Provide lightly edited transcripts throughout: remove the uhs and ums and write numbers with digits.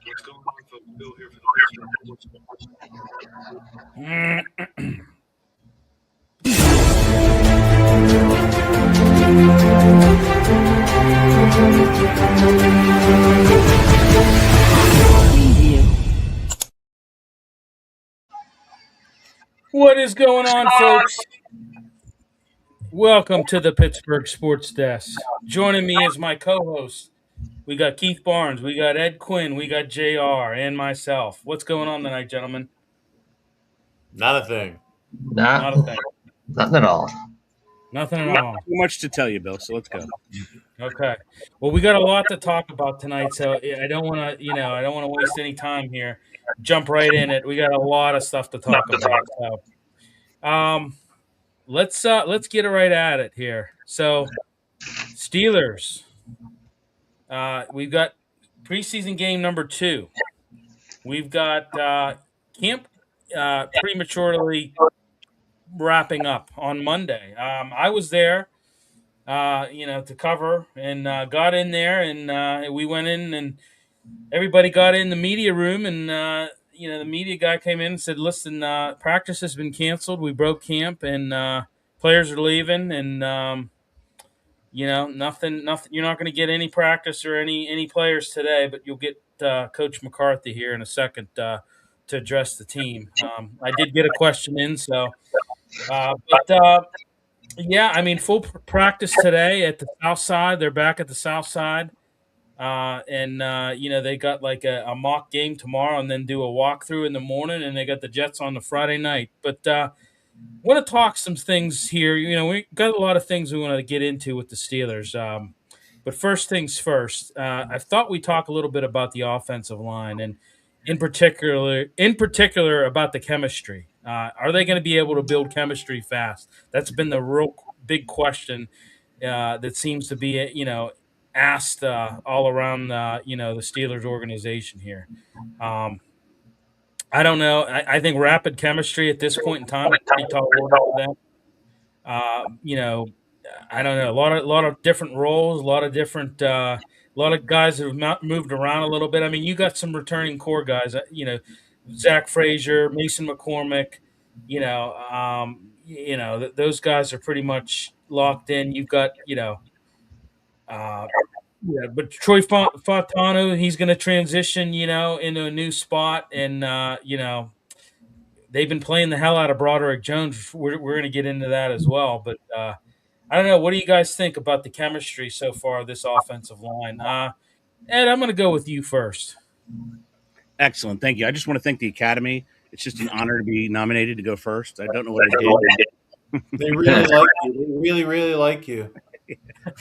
What's going on, folks? Bill here for the Pittsburgh Sports. What is going on, folks? Welcome to the Pittsburgh Sports Desk. Joining me is my co-host. We got Keith Barnes, we got Ed Quinn, we got JR, and myself. What's going on tonight, gentlemen? Not a thing. Not a thing. Nothing at all. Nothing at Not all. too much to tell you, Bill. So let's go. Okay. Well, we got a lot to talk about tonight, so I don't want to, I don't want to waste any time here. Jump right in it. We got a lot of stuff to talk about. So, let's get right at it here. So, Steelers. We've got preseason game number 2. We've got camp prematurely wrapping up on Monday. I was there, to cover, and got in there, and we went in, and everybody got in the media room, and the media guy came in and said, "Listen, practice has been canceled. We broke camp, and players are leaving, and nothing. You're not going to get any practice or any players today, but you'll get Coach McCarthy here in a second to address the team." I did get a question in, so yeah, I mean, full practice today at the South Side. They're back at the South Side, and they got like a mock game tomorrow, and then do a walkthrough in the morning, and they got the Jets on the Friday night. But want to talk some things here. We got a lot of things we want to get into with the Steelers. But first things first, I thought we'd talk a little bit about the offensive line, and in particular about the chemistry. Are they going to be able to build chemistry fast? That's been the real big question that seems to be, asked all around, the Steelers organization here. I don't know. I think rapid chemistry at this point in time is pretty tall order for them. I don't know. A lot of different roles, a lot of guys that have moved around a little bit. I mean, you got some returning core guys. Zach Frazier, Mason McCormick. Those guys are pretty much locked in. You've got but Troy Fontano, he's going to transition, into a new spot, and they've been playing the hell out of Broderick Jones. We're going to get into that as well, but I don't know. What do you guys think about the chemistry so far of this offensive line? Ed, I'm going to go with you first. Excellent. Thank you. I just want to thank the Academy. It's just an honor to be nominated to go first. I don't know what I did. They really like you. They really, really like you.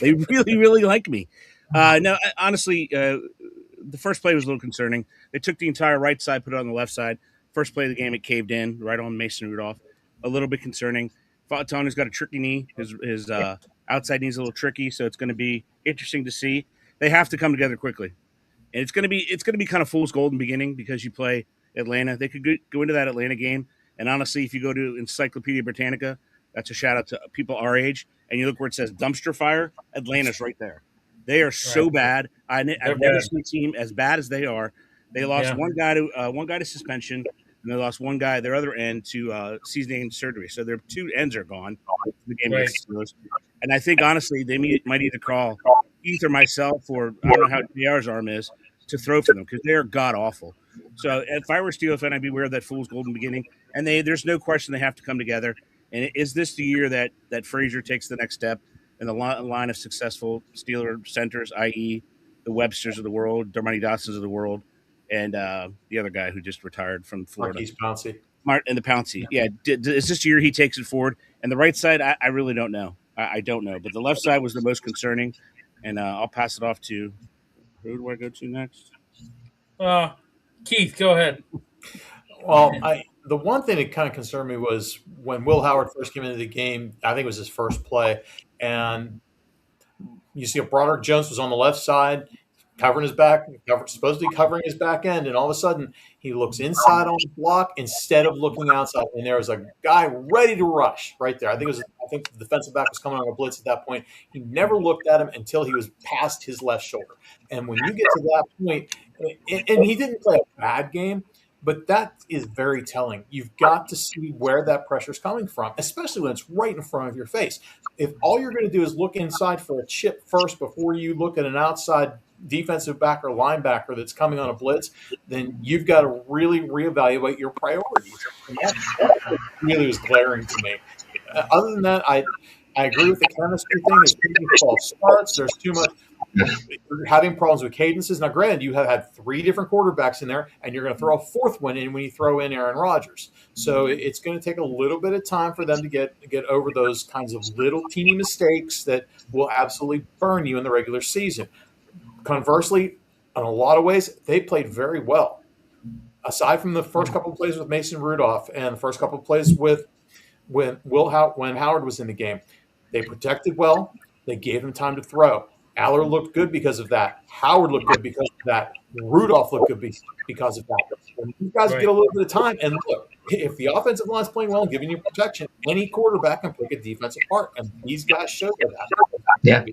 They really, really like me. No, honestly, the first play was a little concerning. They took the entire right side, put it on the left side. First play of the game, it caved in right on Mason Rudolph. A little bit concerning. Fontano's got a tricky knee. His outside knee's a little tricky, so it's going to be interesting to see. They have to come together quickly, and it's going to be kind of fool's gold in the beginning because you play Atlanta. They could go into that Atlanta game, and honestly, if you go to Encyclopedia Britannica, that's a shout out to people our age, and you look where it says dumpster fire, Atlanta's right there. They are so bad. I've never seen a team as bad as they are. They lost one guy to suspension, and they lost one guy, their other end, to season-ending surgery. So their two ends are gone. The game against the Steelers. And I think, honestly, they might either call Keith or myself, or I don't know how JR's arm is, to throw for them because they are god-awful. So if I were a Steelers fan, I'd be aware of that fool's gold in the beginning. And there's no question they have to come together. And is this the year that Frazier takes the next step in the line of successful Steeler centers, i.e. the Websters of the world, Dermontti Dawsons of the world, and the other guy who just retired from Florida. Marquise Pouncey. And the Pouncey. Yeah. Is this year he takes it forward? And the right side, I really don't know. I don't know. But the left side was the most concerning. And I'll pass it off to – who do I go to next? Keith, go ahead. Well, the one thing that kind of concerned me was when Will Howard first came into the game, I think it was his first play, and you see Broderick Jones was on the left side. covering his back, supposedly covering his back end, and all of a sudden he looks inside on the block instead of looking outside. And there was a guy ready to rush right there. I think the defensive back was coming on a blitz at that point. He never looked at him until he was past his left shoulder. And when you get to that point, and he didn't play a bad game, but that is very telling. You've got to see where that pressure is coming from, especially when it's right in front of your face. If all you're going to do is look inside for a chip first before you look at an outside defensive back or linebacker that's coming on a blitz, then you've got to really reevaluate your priorities. And that really was glaring to me. Other than that, I agree with the chemistry thing. There's too many false starts. There's too much. You're having problems with cadences. Now, granted, you have had 3 different quarterbacks in there, and you're going to throw a 4th one in when you throw in Aaron Rodgers. So it's going to take a little bit of time for them to get over those kinds of little teeny mistakes that will absolutely burn you in the regular season. Conversely, in a lot of ways, they played very well. Aside from the first couple of plays with Mason Rudolph and the first couple of plays when Howard was in the game, they protected well. They gave him time to throw. Aller looked good because of that. Howard looked good because of that. Rudolph looked good because of that. When you guys get a little bit of time, and look, if the offensive line is playing well and giving you protection, any quarterback can pick a defense apart, and these guys showed that. Yeah.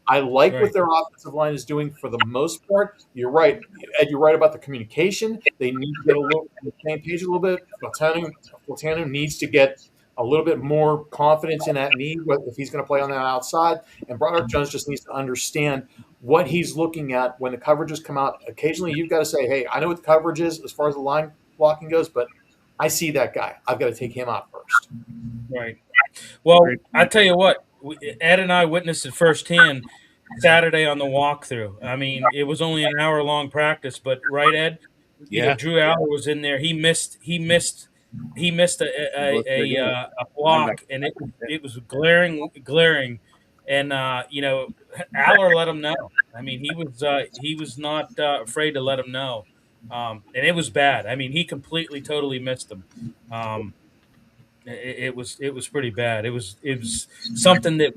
I like what their offensive line is doing for the most part. You're right, Ed. You're right about the communication. They need to get a little on the same page a little bit. Platano needs to get a little bit more confidence in that knee if he's going to play on that outside. And Broderick Jones just needs to understand what he's looking at when the coverages come out. Occasionally, you've got to say, hey, I know what the coverage is as far as the line blocking goes, but I see that guy. I've got to take him out first. Right. Well, I tell you what, Ed and I witnessed it firsthand Saturday on the walkthrough. I mean, it was only an hour-long practice, but right, Ed? You know, Drew Aller was in there. He missed a block, and it was glaring, and Aller let him know. I mean, he was not afraid to let him know, and it was bad. I mean, he completely, totally missed him. It was pretty bad. It was something that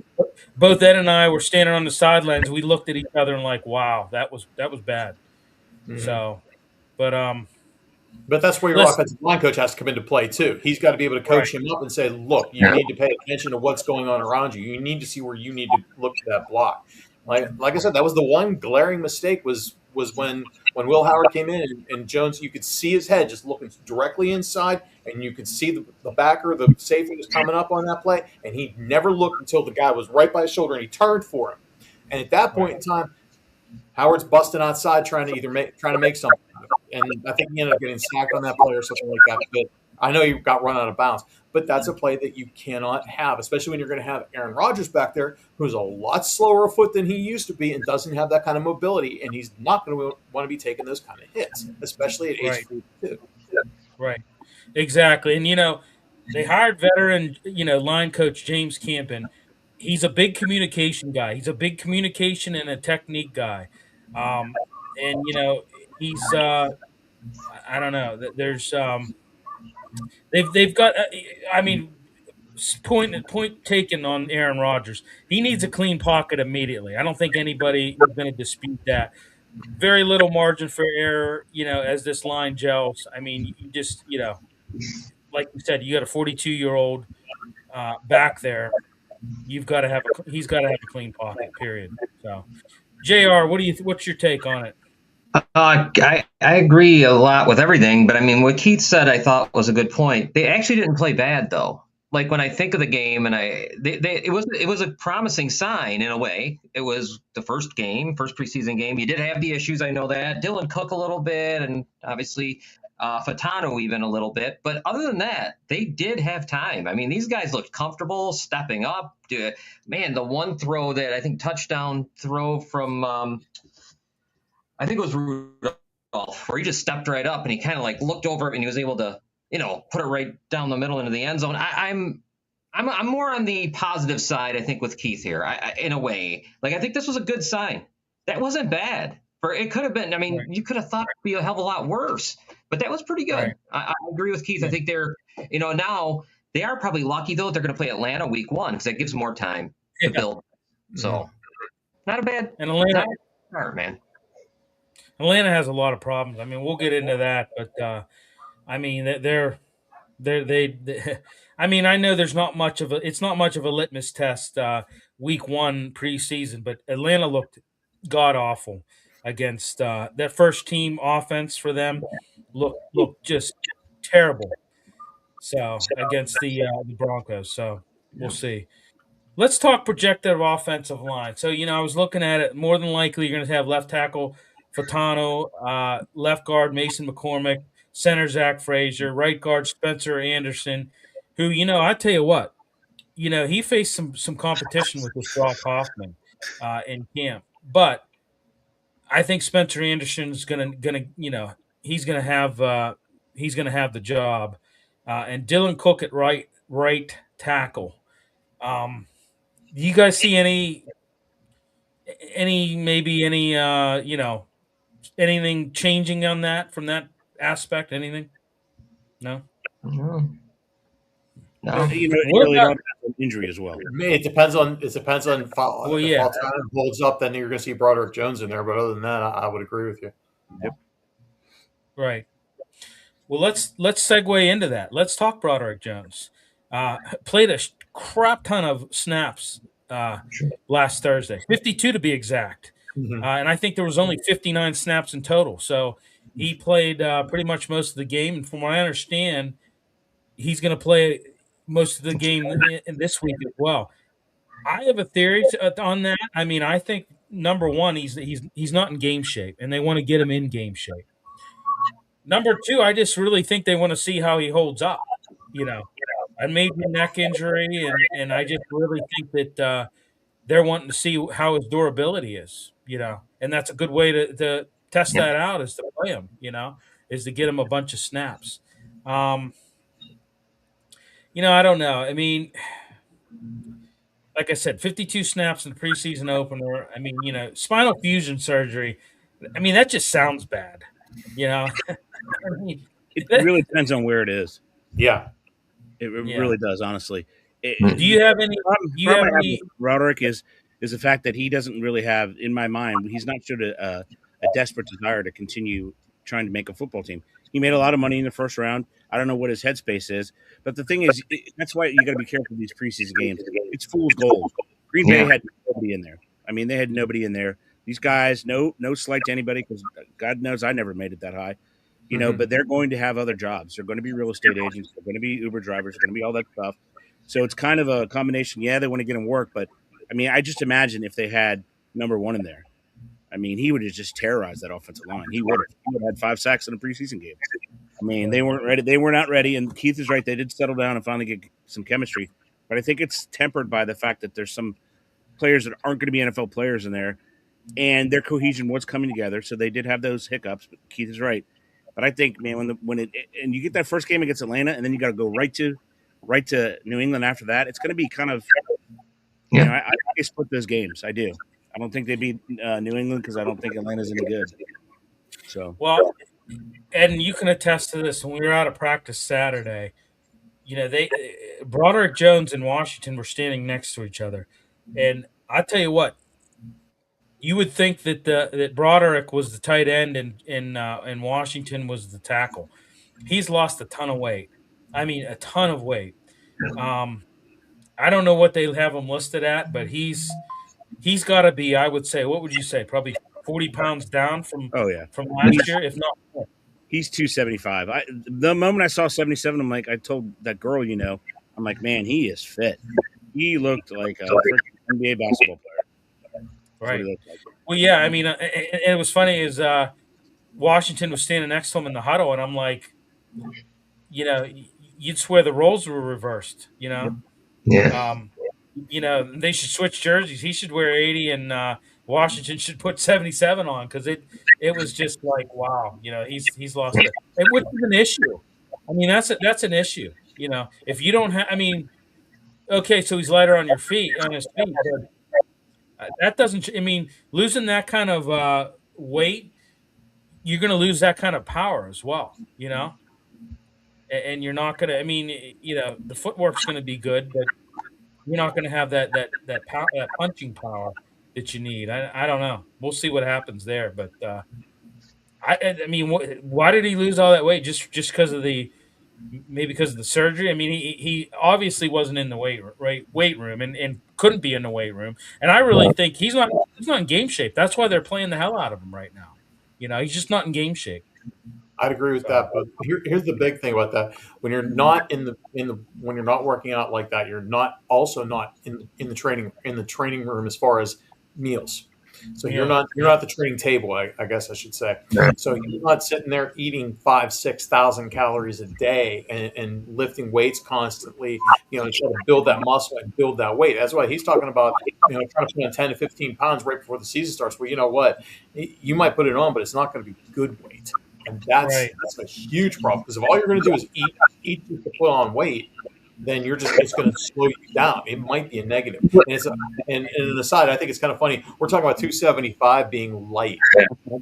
both Ed and I were standing on the sidelines. We looked at each other and like, wow, that was bad. Mm-hmm. So, but that's where your offensive line coach has to come into play too. He's got to be able to coach him up and say, look, you need to pay attention to what's going on around you. You need to see where you need to look at that block. Like I said, that was the one glaring mistake was when Will Howard came in and Jones, you could see his head just looking directly inside, and you could see the backer, the safety was coming up on that play, and he never looked until the guy was right by his shoulder and he turned for him. And at that point in time, Howard's busting outside trying to make something. And I think he ended up getting sacked on that play or something like that. But I know he got run out of bounds. But that's a play that you cannot have, especially when you're going to have Aaron Rodgers back there, who's a lot slower of foot than he used to be and doesn't have that kind of mobility. And he's not going to want to be taking those kind of hits, especially at age 42. Right. Exactly. And, they hired veteran, line coach James Campen. He's a big communication guy. He's a big communication and a technique guy. And, he's I don't know. There's they've got point taken on Aaron Rodgers. He needs a clean pocket immediately. I don't think anybody is going to dispute that. Very little margin for error, as this line gels. I mean, you just, like you said, you got a 42-year-old back there. He's got to have a clean pocket. Period. So, JR, what's your take on it? I agree a lot with everything, but I mean, what Keith said I thought was a good point. They actually didn't play bad though. Like when I think of the game, and it was a promising sign in a way. It was the first preseason game. You did have the issues, I know that. Dylan Cook a little bit, and obviously Fatano even a little bit. But other than that, they did have time. I mean, these guys looked comfortable stepping up. Man, the one throw that I think touchdown throw from I think it was Rudolph, where he just stepped right up and he kind of like looked over it and he was able to, put it right down the middle into the end zone. I'm more on the positive side, I think, with Keith here. In a way, like I think this was a good sign. That wasn't bad. It could have been. I mean, you could have thought it'd be a hell of a lot worse, but that was pretty good. Right. I agree with Keith. I think they're, now they are probably lucky though. They're going to play Atlanta week 1 because that gives more time to build. So not a bad. And Atlanta, man. Atlanta has a lot of problems. I mean, we'll get into that, but I mean, they I mean, I know there's not much of a it's not much of a litmus test week 1 preseason, but Atlanta looked god awful against that first team offense for them looked just terrible. So against the Broncos, so we'll see. Let's talk projected offensive line. So, I was looking at it. More than likely, you're going to have left tackle Fatano, left guard Mason McCormick, center Zach Frazier, right guard Spencer Anderson, who, I tell you what, he faced some competition with this Brock Hoffman in camp. But I think Spencer Anderson's gonna he's gonna have the job, and Dylan Cook at right tackle. Do you guys see anything changing on that from that aspect? Anything? No. No. It What really about? all depends on injury as well. It depends on if Well, yeah. Faltano holds up, then you're going to see Broderick Jones in there. But other than that, I would agree with you. Right. Well, let's segue into that. Let's talk Broderick Jones. Played a crap ton of snaps last Thursday, 52 to be exact, and I think there was only 59 snaps in total. So he played pretty much most of the game, and from what I understand, he's going to play most of the game in this week as well. I have a theory on that. I mean, I think number one, he's not in game shape, and they want to get him in game shape. Number two, I just really think they want to see how he holds up. A major neck injury, and I just really think that they're wanting to see how his durability is. And that's a good way to test that out is to play him. Is to get him a bunch of snaps. I don't know. I mean, like I said, 52 snaps in the preseason opener. I mean, spinal fusion surgery. I mean, that just sounds bad. I mean, It really depends on where it is. Yeah. It really does, honestly. Do you have any? Roderick is the fact that he doesn't really have, in my mind, he's not showed a desperate desire to continue trying to make a football team. He made a lot of money in the first round. I don't know what his headspace is, but the thing is, that's why you got to be careful with these preseason games. It's fool's gold. Green Bay had nobody in there. I mean, they had nobody in there. These guys, no slight to anybody, because God knows I never made it that high. But they're going to have other jobs. They're going to be real estate agents. They're going to be Uber drivers. They're going to be all that stuff. So it's kind of a combination. Yeah, they want to get him work, but I mean, I just imagine if they had number one in there, I mean, he would have just terrorized that offensive line. He would have had 5 sacks in a preseason game. I mean, they weren't ready. They were not ready. And Keith is right. They did settle down and finally get some chemistry. But I think it's tempered by the fact that there's some players that aren't going to be NFL players in there, and their cohesion was coming together. So they did have those hiccups. But Keith is right. But I think, man, when you get that first game against Atlanta, and then you got to go right to New England after that, it's going to be kind of, I split those games. I do. I don't think they beat New England because I don't think Atlanta's any good. So well, Ed, and you can attest to this. When we were out of practice Saturday, Broderick Jones and Washington were standing next to each other, and I tell you what, you would think that that Broderick was the tight end and Washington was the tackle. He's lost a ton of weight. I mean, a ton of weight. I don't know what they have him listed at, but he's got to be. I would say, what would you say? Probably 40 pounds down from last year, if not more. He's 275. The moment I saw 77, I'm like, I told that girl, I'm like, man, he is fit. He looked like a freaking NBA basketball player. Right. Well, yeah. I mean, and it was funny is Washington was standing next to him in the huddle, and I'm like, you'd swear the roles were reversed. Yeah. They should switch jerseys. He should wear 80, and Washington should put 77 on, because it was just like, wow, he's lost it, which is an issue. I mean, that's an issue. If you don't have, I mean, okay, so he's lighter on his feet, but that doesn't. I mean, losing that kind of weight, you're going to lose that kind of power as well. And you're not going to. I mean, the footwork's going to be good, but you're not going to have that punching power that you need. I don't know. We'll see what happens there, but I mean, why did he lose all that weight? Just because of maybe because of the surgery. I mean, he obviously wasn't in the weight room and couldn't be in the weight room. And I really think he's not in game shape. That's why they're playing the hell out of him right now. He's just not in game shape. I'd agree with that, but here's the big thing about that: when you're not when you're not working out like that, you're not in the training room as far as meals. So you're not at the training table, I guess I should say. So you're not sitting there eating 5,000-6,000 calories a day and lifting weights constantly, to try to build that muscle and build that weight. That's why he's talking about, trying to put on 10 to 15 pounds right before the season starts. Well, you know what? You might put it on, but it's not going to be good weight. And that's a huge problem, because if all you're going to do is eat to put on weight, then it's going to slow you down. It might be a negative. And an aside, I think it's kind of funny. We're talking about 275 being light.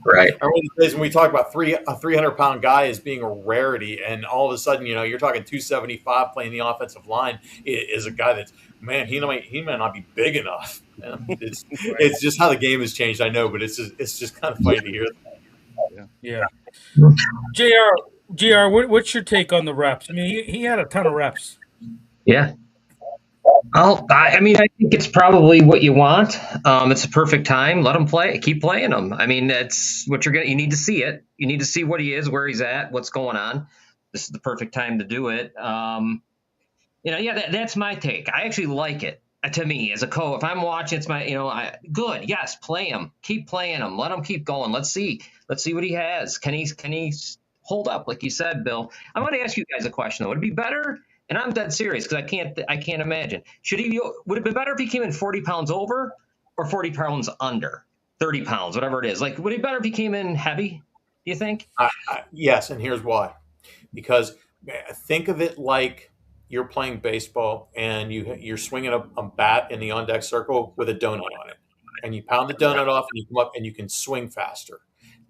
Right. I remember the days when we talk about a 300-pound guy as being a rarity, and all of a sudden, you're talking 275 playing the offensive line is a guy that's, man, he might not be big enough. It's just how the game has changed, I know, but it's just kind of funny to hear that. Yeah. JR, what's your take on the reps? I mean, he had a ton of reps. Yeah. I mean, I think it's probably what you want. It's a perfect time. Let him play. Keep playing him. I mean, that's what you need to see it. You need to see what he is, where he's at, what's going on. This is the perfect time to do it. That's my take. I actually like it. To me, as a coach, if I'm watching, it's my, good. Yes, play him. Keep playing him. Let him keep going. Let's see what he has. Can he hold up, like you said, Bill? I want to ask you guys a question though. Would it be better? And I'm dead serious, because I can't imagine. Would it be better if he came in 40 pounds over or 40 pounds under, 30 pounds, whatever it is? Like, would it be better if he came in heavy? Do you think? Yes, and here's why. Because think of it like you're playing baseball and you're swinging a bat in the on deck circle with a donut on it, and you pound the donut off and you come up and you can swing faster.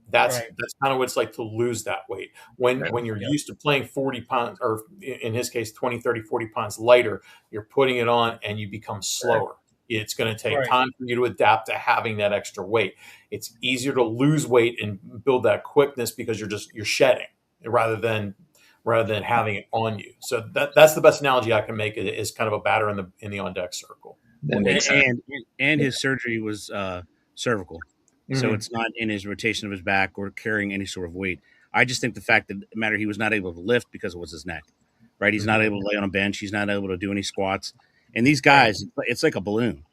That's kind of what it's like to lose that weight. When you're used to playing 40 pounds, or in his case, 20, 30, 40 pounds lighter, you're putting it on and you become slower. It's going to take time for you to adapt to having that extra weight. It's easier to lose weight and build that quickness because you're shedding rather than having it on you. So that's the best analogy I can make. It is kind of a batter in the on deck circle. And his surgery was cervical. So it's not in his rotation of his back or carrying any sort of weight. I just think the fact that he was not able to lift because it was his neck, right? He's not able to lay on a bench. He's not able to do any squats. And these guys, it's like a balloon.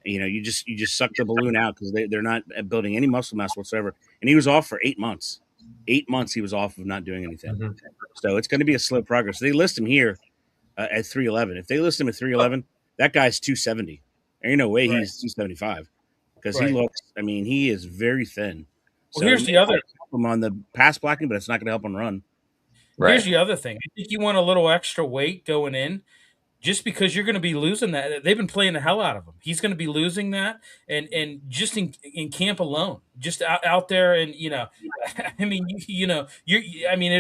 You just suck the balloon out because they're not building any muscle mass whatsoever. And he was off for 8 months. 8 months he was off of not doing anything. So it's going to be a slow progress. They list him here at 311. If they list him at 311, that guy's 270. There ain't no way he's 275. Because he looks, he is very thin. Well, so here's the other. Help him on the pass blocking, but it's not going to help him run. Right. Here's the other thing. I think you want a little extra weight going in, just because you're going to be losing that. They've been playing the hell out of him. He's going to be losing that, and just in camp alone, just out there, and it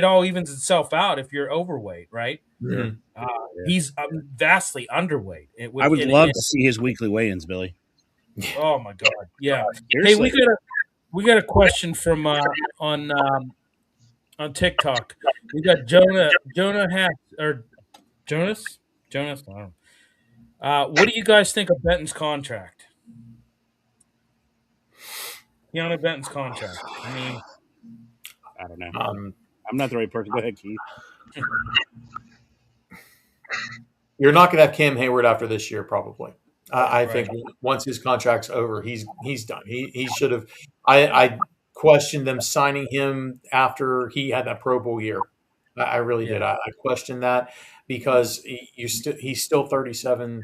all evens itself out if you're overweight, right? Mm-hmm. He's vastly underweight. I would love to see his weekly weigh-ins, Billy. Oh my God! Yeah. Hey, we got a question from on TikTok. We got Jonah Hack or Jonas. I don't know. What do you guys think of Benton's contract? Keanu Benton's contract. I don't know. I'm not the right person. Go ahead, Keith. You're not going to have Cam Hayward after this year, probably. I think once his contract's over, he's done. He should have. I questioned them signing him after he had that Pro Bowl year. I really did. I questioned that because he's still 37,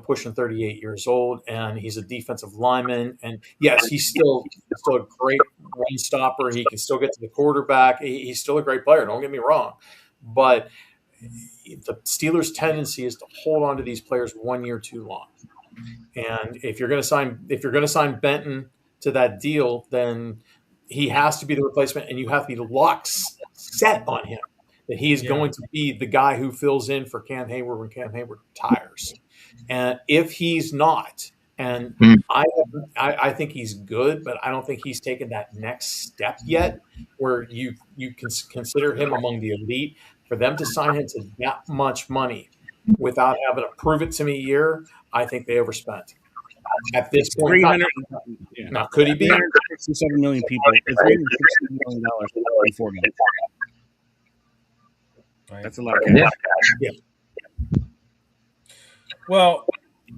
pushing 38 years old, and he's a defensive lineman. And yes, he's still a great run stopper. He can still get to the quarterback. He's still a great player. Don't get me wrong, but the Steelers' tendency is to hold on to these players 1 year too long. And if you're going to sign Benton to that deal, then he has to be the replacement, and you have to be locked set on him that he is going to be the guy who fills in for Cam Hayward when Cam Hayward retires. And if he's not, And Hmm. I think he's good, but I don't think he's taken that next step yet where you can consider him among the elite. For them to sign him to that much money without having to prove it to me a year, I think they overspent. At this point in time, 300. Yeah. now could he be? 367 million people. $360 million in 4 games. Right. That's a lot of cash. Yeah. Well,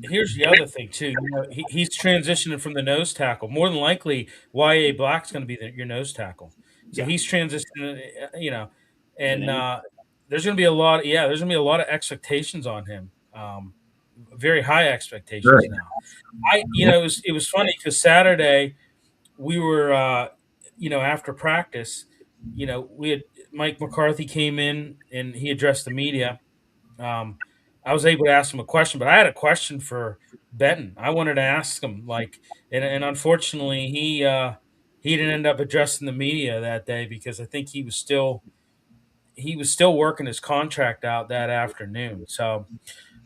here's the other thing too. You know, he's transitioning from the nose tackle. More than likely, Y.A. Black's going to be your nose tackle. So Yeah. he's transitioning. You know, and there's going to be a lot. Yeah, there's going to be a lot of expectations on him. Very high expectations Right. now. It was funny because Saturday we were, after practice, we had Mike McCarthy came in and he addressed the media. I was able to ask him a question, but I had a question for Benton. I wanted to ask him, and unfortunately, he didn't end up addressing the media that day because I think he was still working his contract out that afternoon. So,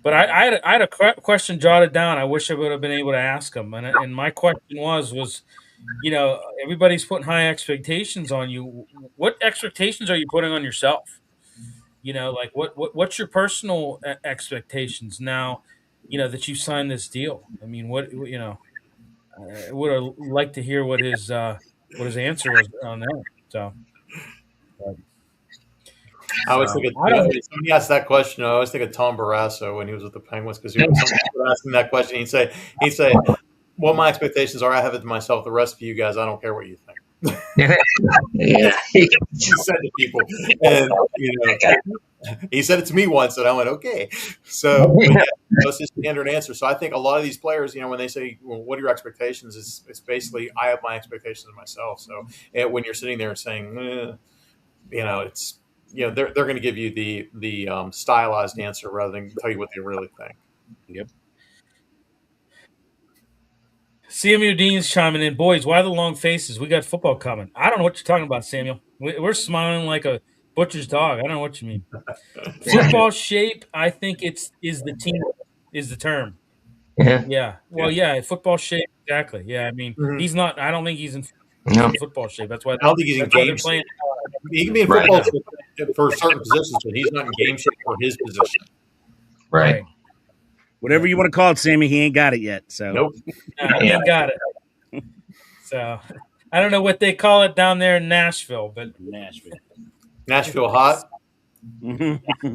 but I had a question jotted down. I wish I would have been able to ask him, and my question was, everybody's putting high expectations on you. What expectations are you putting on yourself? Like what's your personal expectations now, that you signed this deal? I mean, I would have liked to hear what his answer was on that. So, I always think I don't. when somebody asked that question, I always think of Tom Barrasso when he was with the Penguins because somebody was asking that question. He'd say, "What my expectations are, I have it to myself. The rest of you guys, I don't care what you think." Yeah. He said to people, and he said it to me once, and I went, "Okay." So that's his standard answer. So I think a lot of these players, when they say, well, "What are your expectations?" It's basically, I have my expectations of myself. So when you're sitting there and saying, it's. They're going to give you the stylized answer rather than tell you what they really think. Yep. Samuel Dean's chiming in. Boys, why the long faces? We got football coming. I don't know what you're talking about, Samuel. We're smiling like a butcher's dog. I don't know what you mean. Football shape, I think is the term. Yeah. Yeah. Well, yeah, football shape, exactly. Yeah, I mean, he's not. I don't think he's in football shape. That's why. I don't think he's in game shape. shape. He can be in football shape for certain positions, but he's not in game shape for his position. Right. Whatever you want to call it, Sammy, he ain't got it yet. So Nope. He ain't got it. So I don't know what they call it down there in Nashville, but Nashville hot. Mm-hmm.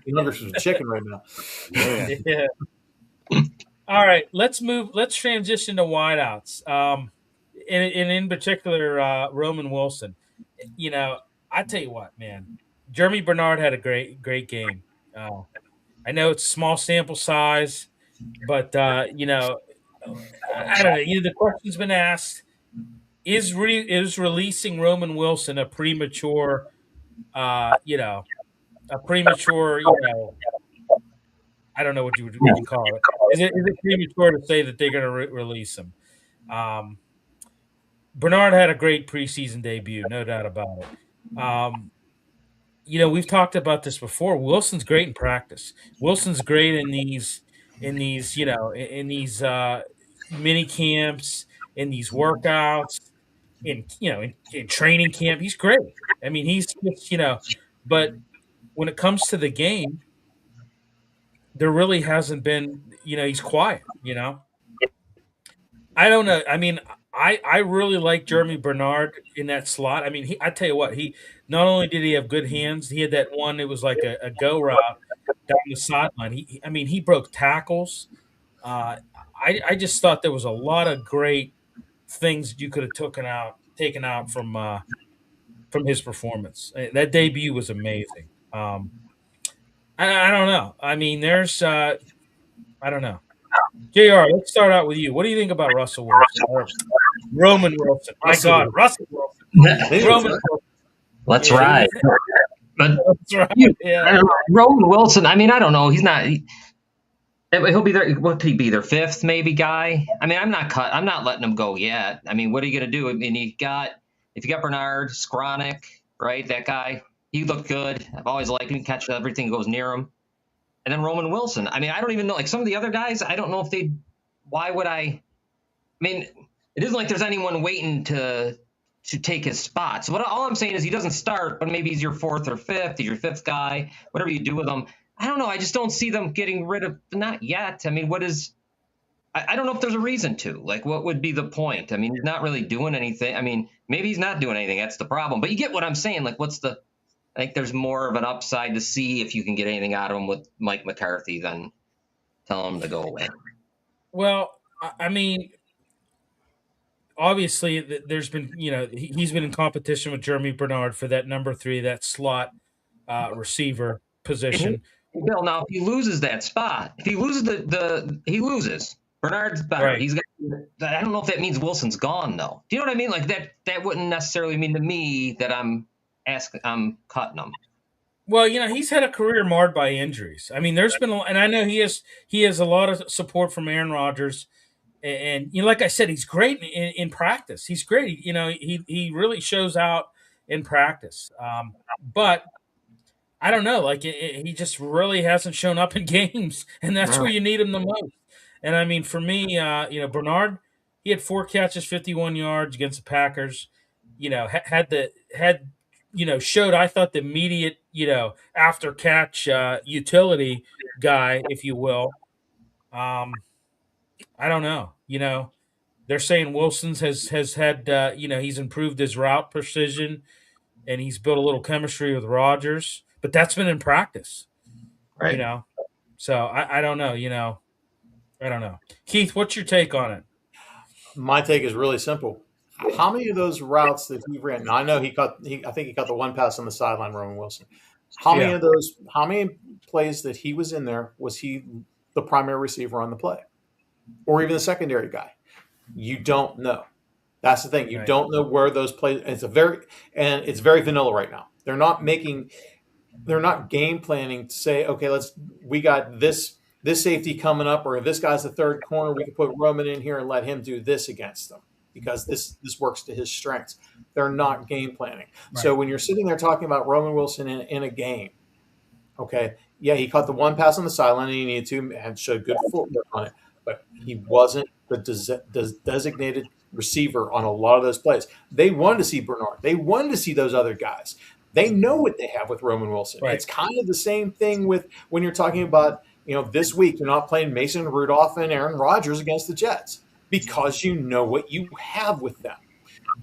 You're hungry for some chicken right now. Yeah. All right, let's move. Let's transition to wideouts. In particular, Roman Wilson. I tell you what, man. Jeremy Bernard had a great game. I know it's a small sample size, but I don't know. The question's been asked: Is releasing Roman Wilson a premature? A premature. I don't know what you would call it. Is it premature to say that they're going to release him? Bernard had a great preseason debut, no doubt about it. We've talked about this before. Wilson's great in practice. Wilson's great in these mini camps, in these workouts, in training camp. He's great. I mean, he's just, but when it comes to the game, there really hasn't been, he's quiet, I don't know. I mean, I really like Jeremy Bernard in that slot. I mean, I tell you what, he not only did he have good hands, he had that one. It was like a go route down the sideline. He broke tackles. I just thought there was a lot of great things that you could have taken out from his performance. That debut was amazing. I don't know. I mean, I don't know. JR, let's start out with you. What do you think about Russell Wilson? Or Roman Wilson. My God, Russell Wilson. Roman Wilson. Let's ride. But That's right. Yeah. Roman Wilson, I mean, I don't know. He's not. He'll be there. What could he be? Their fifth maybe guy. I mean, I'm not letting him go yet. I mean, what are you going to do? I mean, if you got Bernard, Skronik, right? That guy, he looked good. I've always liked him. Catch everything goes near him. And then Roman Wilson. I mean, I don't even know. Like some of the other guys, I don't know if they'd why would I mean, it isn't like there's anyone waiting to take his spot. So all I'm saying is he doesn't start, but maybe he's your fourth or fifth, he's your fifth guy, whatever you do with him. I don't know. I just don't see them getting rid of, not yet. I mean, I don't know if there's a reason to. Like, what would be the point? I mean, he's not really doing anything. I mean, maybe he's not doing anything. That's the problem. But you get what I'm saying. Like, I think there's more of an upside to see if you can get anything out of him with Mike McCarthy than tell him to go away. Well, I mean, obviously, there's been, he's been in competition with Jeremy Bernard for that number 3, that slot receiver position. Bill, now if he loses that spot, if he loses he loses. Bernard's better. Right. I don't know if that means Wilson's gone though. Do you know what I mean? Like that wouldn't necessarily mean to me that I'm cutting him. Well, he's had a career marred by injuries. I mean, there's been, and I know he has a lot of support from Aaron Rodgers, and like I said, he's great in practice. He's great. He really shows out in practice. But I don't know, like he just really hasn't shown up in games, and that's where you need him the most. And I mean, for me, Bernard, he had 4 catches, 51 yards against the Packers. Showed, I thought, the immediate, after catch utility guy, if you will. I don't know. They're saying Wilson's has had, he's improved his route precision, and he's built a little chemistry with Rodgers, but that's been in practice, right? So I don't know. I don't know. Keith, what's your take on it? My take is really simple. How many of those routes that he ran? Now, I know I think he caught the one pass on the sideline, Roman Wilson. How many plays that he was in there was he the primary receiver on the play, or even the secondary guy? You don't know. That's the thing. You don't know where those plays. It's very vanilla right now. They're not game planning to say, okay, we got this safety coming up, or this guy's the third corner. We can put Roman in here and let him do this against them because this works to his strengths. They're not game planning. Right. So when you're sitting there talking about Roman Wilson in a game, okay, yeah, he caught the one pass on the sideline and he needed to and showed good footwork on it, but he wasn't the designated receiver on a lot of those plays. They wanted to see Bernard. They wanted to see those other guys. They know what they have with Roman Wilson. Right. It's kind of the same thing with when you're talking about, this week you're not playing Mason Rudolph and Aaron Rodgers against the Jets because you know what you have with them.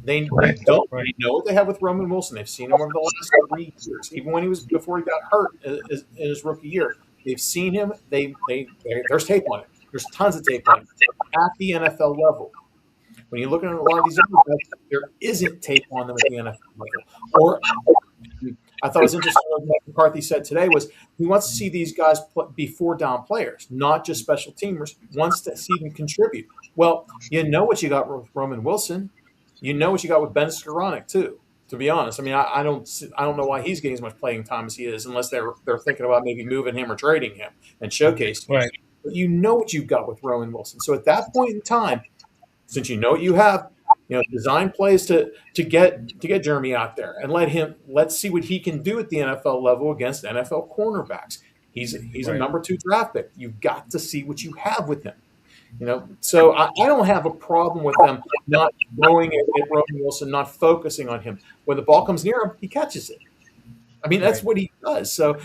They know what they have with Roman Wilson. They've seen him over the last 3 years, even before he got hurt in his rookie year. They've seen him. There's tape on it. There's tons of tape on it at the NFL level. When you look at a lot of these other guys, there isn't tape on them at the NFL level. Or I thought it was interesting what Mike McCarthy said today was he wants to see these guys be 4-down players, not just special teamers. Wants to see them contribute. Well, you know what you got with Roman Wilson. You know what you got with Ben Skoranek too. To be honest, I mean, I don't know why he's getting as much playing time as he is, unless they're thinking about maybe moving him or trading him and showcasing him. Right. But you know what you've got with Roman Wilson. So at that point in time, since you know what you have, design plays to get Jeremy out there and let's see what he can do at the NFL level against NFL cornerbacks. He's a number 2 draft pick. You've got to see what you have with him. So I don't have a problem with them not throwing it at Roman Wilson, not focusing on him. When the ball comes near him, he catches it. I mean, that's what he does. So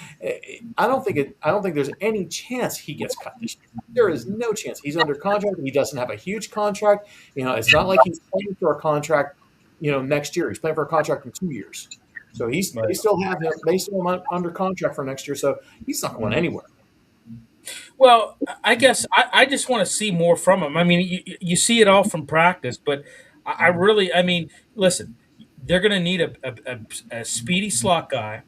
I don't think there's any chance he gets cut this year. There is no chance. He's under contract. He doesn't have a huge contract. It's not like he's playing for a contract, next year. He's playing for a contract in 2 years. So they still have him. They still have him under contract for next year. So he's not going anywhere. Well, I guess I just want to see more from him. I mean, you see it all from practice, but I really, listen, they're going to need a speedy slot guy,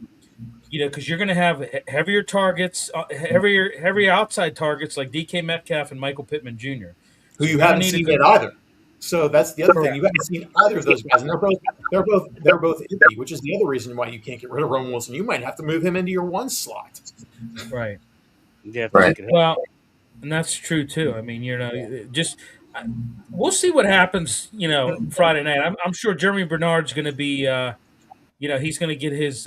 because you're going to have heavier targets, heavier outside targets like DK Metcalf and Michael Pittman Jr. Who you haven't seen yet either. So that's the other thing. You haven't seen either of those guys, and they're both iffy, which is the other reson why you can't get rid of Roman Wilson. You might have to move him into your 1 slot. Right. Yeah. Right. Well, and that's true too. I mean, we'll see what happens. Friday night. I'm sure Jeremy Bernard's going to be. He's going to get his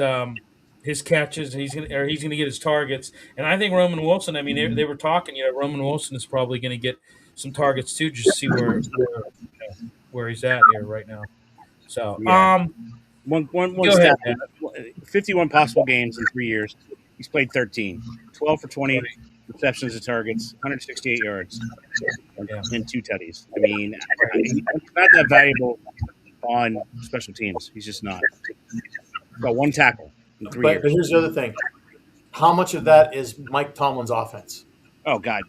catches. He's going to get his targets. And I think Roman Wilson. I mean, they were talking. Roman Wilson is probably going to get some targets too, just to see where he's at here right now. So, Yeah. One go stat: ahead, 51 possible games in 3 years. He's played 13, 12 for 20 receptions to targets, 168 yards, and 2 tutties. I mean, he's not that valuable on special teams. He's just not. Got 1 tackle in 3 years. But here's the other thing: how much of that is Mike Tomlin's offense? Oh God,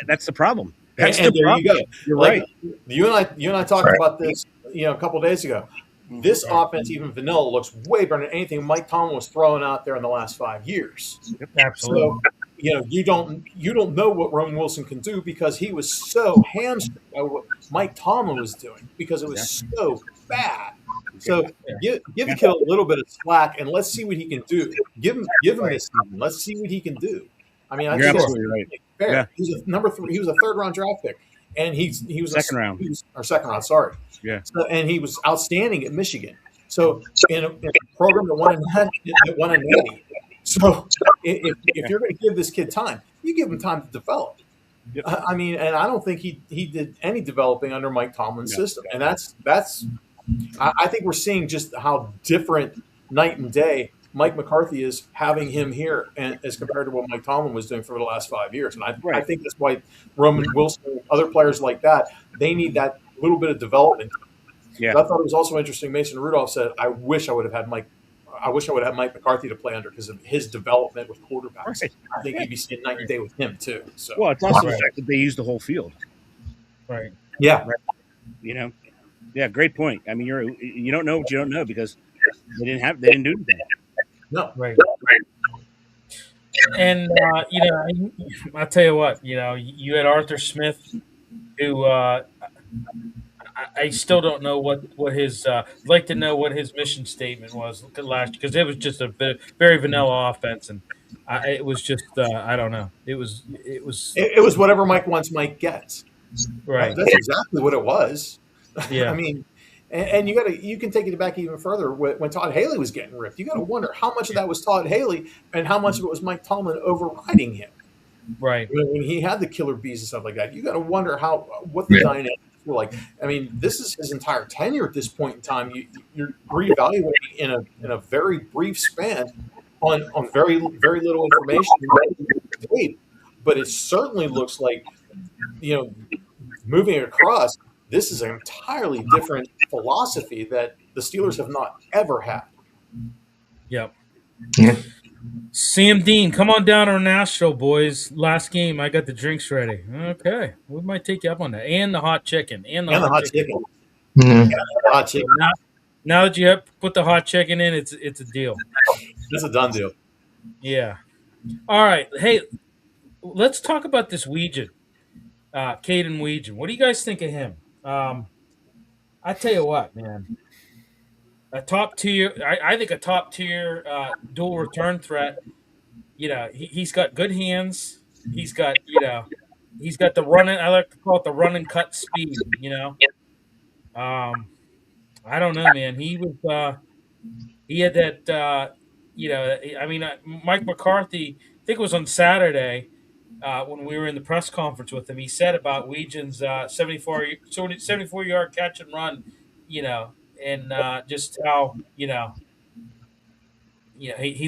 that's the problem. That's and the there problem. you go. You're Like, right. You and I talked about this, a couple days ago. This offense, even vanilla, looks way better than anything Mike Tomlin was throwing out there in the last 5 years. Absolutely. So, you don't know what Roman Wilson can do because he was so hamstrung by what Mike Tomlin was doing because it was so bad. So give the kid a little bit of slack and let's see what he can do. Give him this season. Let's see what he can do. I mean, I You're think absolutely right. fair. Yeah. He's a number 3. He was a 3rd round draft pick, and he was Second round. Second round. Sorry. Yeah. So, and he was outstanding at Michigan. So in a program that won a natty. So if you're going to give this kid time, you give him time to develop. Yep. I mean, and I don't think he did any developing under Mike Tomlin's system, and that's. I think we're seeing just how different night and day Mike McCarthy is having him here, and as compared to what Mike Tomlin was doing for the last 5 years. And I think that's why Roman Wilson, other players like that, they need that little bit of development. Yeah. I thought it was also interesting. Mason Rudolph said, "I wish I would have had Mike McCarthy to play under because of his development with quarterbacks. Right. I think he'd be seeing night and day with him too." So, Well, it's also the fact that they use the whole field. Right. yeah, Yeah, great point. I mean, you don't know what you don't know because they didn't do anything. no, Right. And I'll tell you what, you had Arthur Smith, who I still don't know what his. I'd like to know what his mission statement was last, because it was just a very vanilla offense, and it was just I don't know. It was whatever Mike wants, Mike gets. right. That's exactly what it was. Yeah. I mean, and you can take it back even further. When Todd Haley was getting ripped, you got to wonder how much of that was Todd Haley and how much of it was Mike Tomlin overriding him. Right. When he had the killer bees and stuff like that, you got to wonder what the dynamics were like. I mean, this is his entire tenure at this point in time. You're reevaluating in a very brief span on very very little information. But it certainly looks like moving across. This is an entirely different philosophy that the Steelers have not ever had. Yep. Yeah. Sam Dean, come on down to Nashville, boys. Last game, I got the drinks ready. Okay, we might take you up on that, and the hot chicken, and the hot chicken. Mhm. Yeah, hot chicken. Now that you have put the hot chicken in, it's a deal. It's a done deal. Yeah. All right. Hey, let's talk about this Weegan, Caden Weegan. What do you guys think of him? I tell you what, man. A top tier. I think a top tier dual return threat. He's got good hands. He's got he's got the running. I like to call it the run and cut speed. I don't know, man. He was he had that. Mike McCarthy. I think it was on Saturday when we were in the press conference with him. He said about Weegan's 74-yard catch and run. And just how he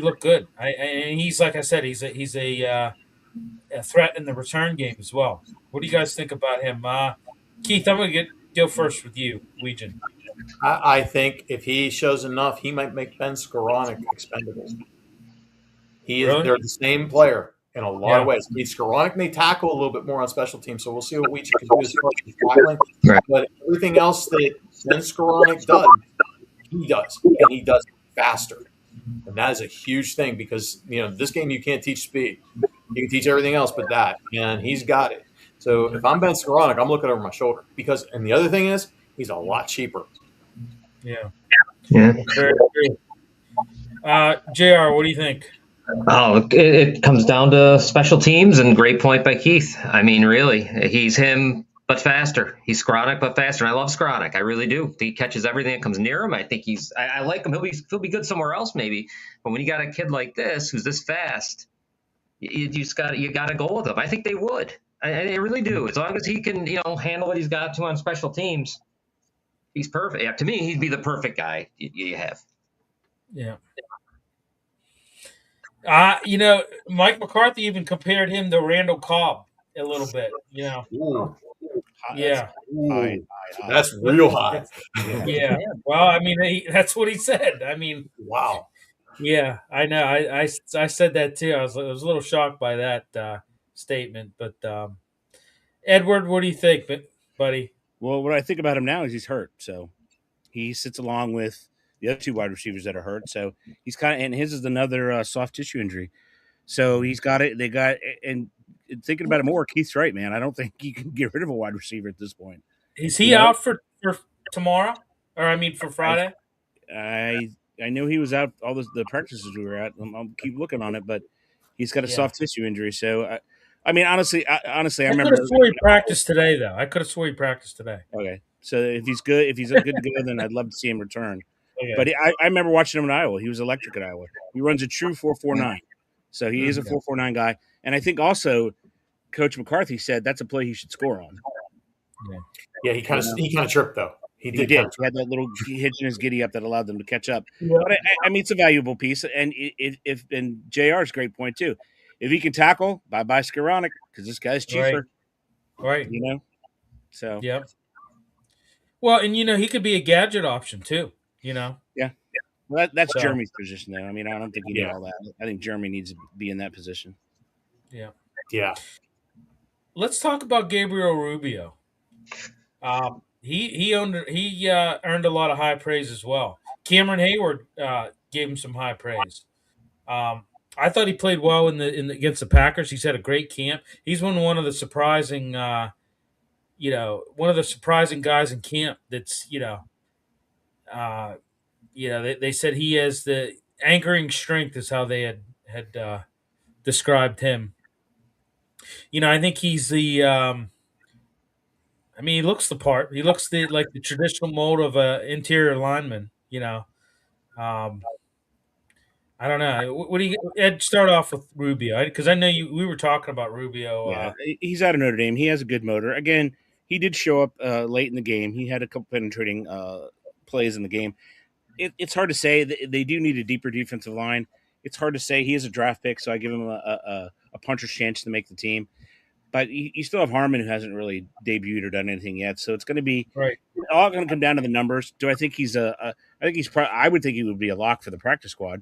looked good. And he's, like I said, he's a threat in the return game as well. What do you guys think about him? Keith, I'm going to go first with you, Weegan. I think if he shows enough, he might make Ben Skoranek expendable. They're the same player in a lot of ways. Skoranek may tackle a little bit more on special teams, so we'll see what Weegan can do as far as tackling. Right. But everything else that Ben Skoranek does, he does, and he does it faster. And that is a huge thing because, this game you can't teach speed. You can teach everything else but that, and he's got it. So if I'm Ben Skoranek, I'm looking over my shoulder and the other thing is he's a lot cheaper. Yeah. Yeah. Very true. JR, what do you think? Oh, it comes down to special teams, and great point by Keith. I mean, really, he's him, but faster. He's Skoranek, but faster. And I love Skoranek. I really do. He catches everything that comes near him. I think I like him. He'll be good somewhere else, maybe. But when you got a kid like this who's this fast, you got to go with him. I think they would. I really do. As long as he can, handle what he's got to on special teams, he's perfect. Yeah, to me, he'd be the perfect guy you have. Yeah. Mike McCarthy even compared him to Randall Cobb a little bit. Ooh, Yeah. High. that's real high. Yeah. Well, I mean, that's what he said. I mean, Wow. yeah, I know. I said that too. I was a little shocked by that statement. But Edward, what do you think, buddy? Well, what I think about him now is he's hurt, so he sits along with the other two wide receivers that are hurt. So he's and his is another soft tissue injury. So he's got it. And thinking about it more, Keith's right, man. I don't think you can get rid of a wide receiver at this point. Is he out for tomorrow? Or I mean for Friday? I know he was out all the practices we were at. I'll keep looking on it, but he's got a soft tissue injury. So I mean, honestly, I remember. could have swore he practiced today, though. I could have swore he practiced today. Okay, so if he's good to go, then I'd love to see him return. Okay. But I remember watching him in Iowa. He was electric at Iowa. He runs a true 4.49, so he is a 4.49 guy. And I think also Coach McCarthy said that's a play he should score on. Yeah, he kind of tripped though. He did. He had that little hitch in his giddy up that allowed them to catch up. Yeah. But I mean, it's a valuable piece, and and JR's great point too. If he can tackle, bye Skoranek, because this guy's cheaper. Right. So yeah. Well, and he could be a gadget option too. Yeah. Well, that's Jeremy's position, though. I mean, I don't think he did all that. I think Jeremy needs to be in that position. Yeah. Yeah. Let's talk about Gabriel Rubio. He earned a lot of high praise as well. Cameron Hayward gave him some high praise. I thought he played well against the Packers. He's had a great camp. He's one of the surprising, one of the surprising guys in camp. That's they said he has the anchoring strength is how they had described him. I think he's the. He looks the part. He looks like the traditional mold of an interior lineman. I don't know. What do you, Ed? Start off with Rubio because I know we were talking about Rubio. Yeah, he's out of Notre Dame. He has a good motor. Again, he did show up late in the game. He had a couple penetrating plays in the game. It's hard to say. They do need a deeper defensive line. It's hard to say. He is a draft pick, so I give him a puncher's chance to make the team. But you still have Harmon, who hasn't really debuted or done anything yet. So it's going to be all going to come down to the numbers. Do I think I would think he would be a lock for the practice squad.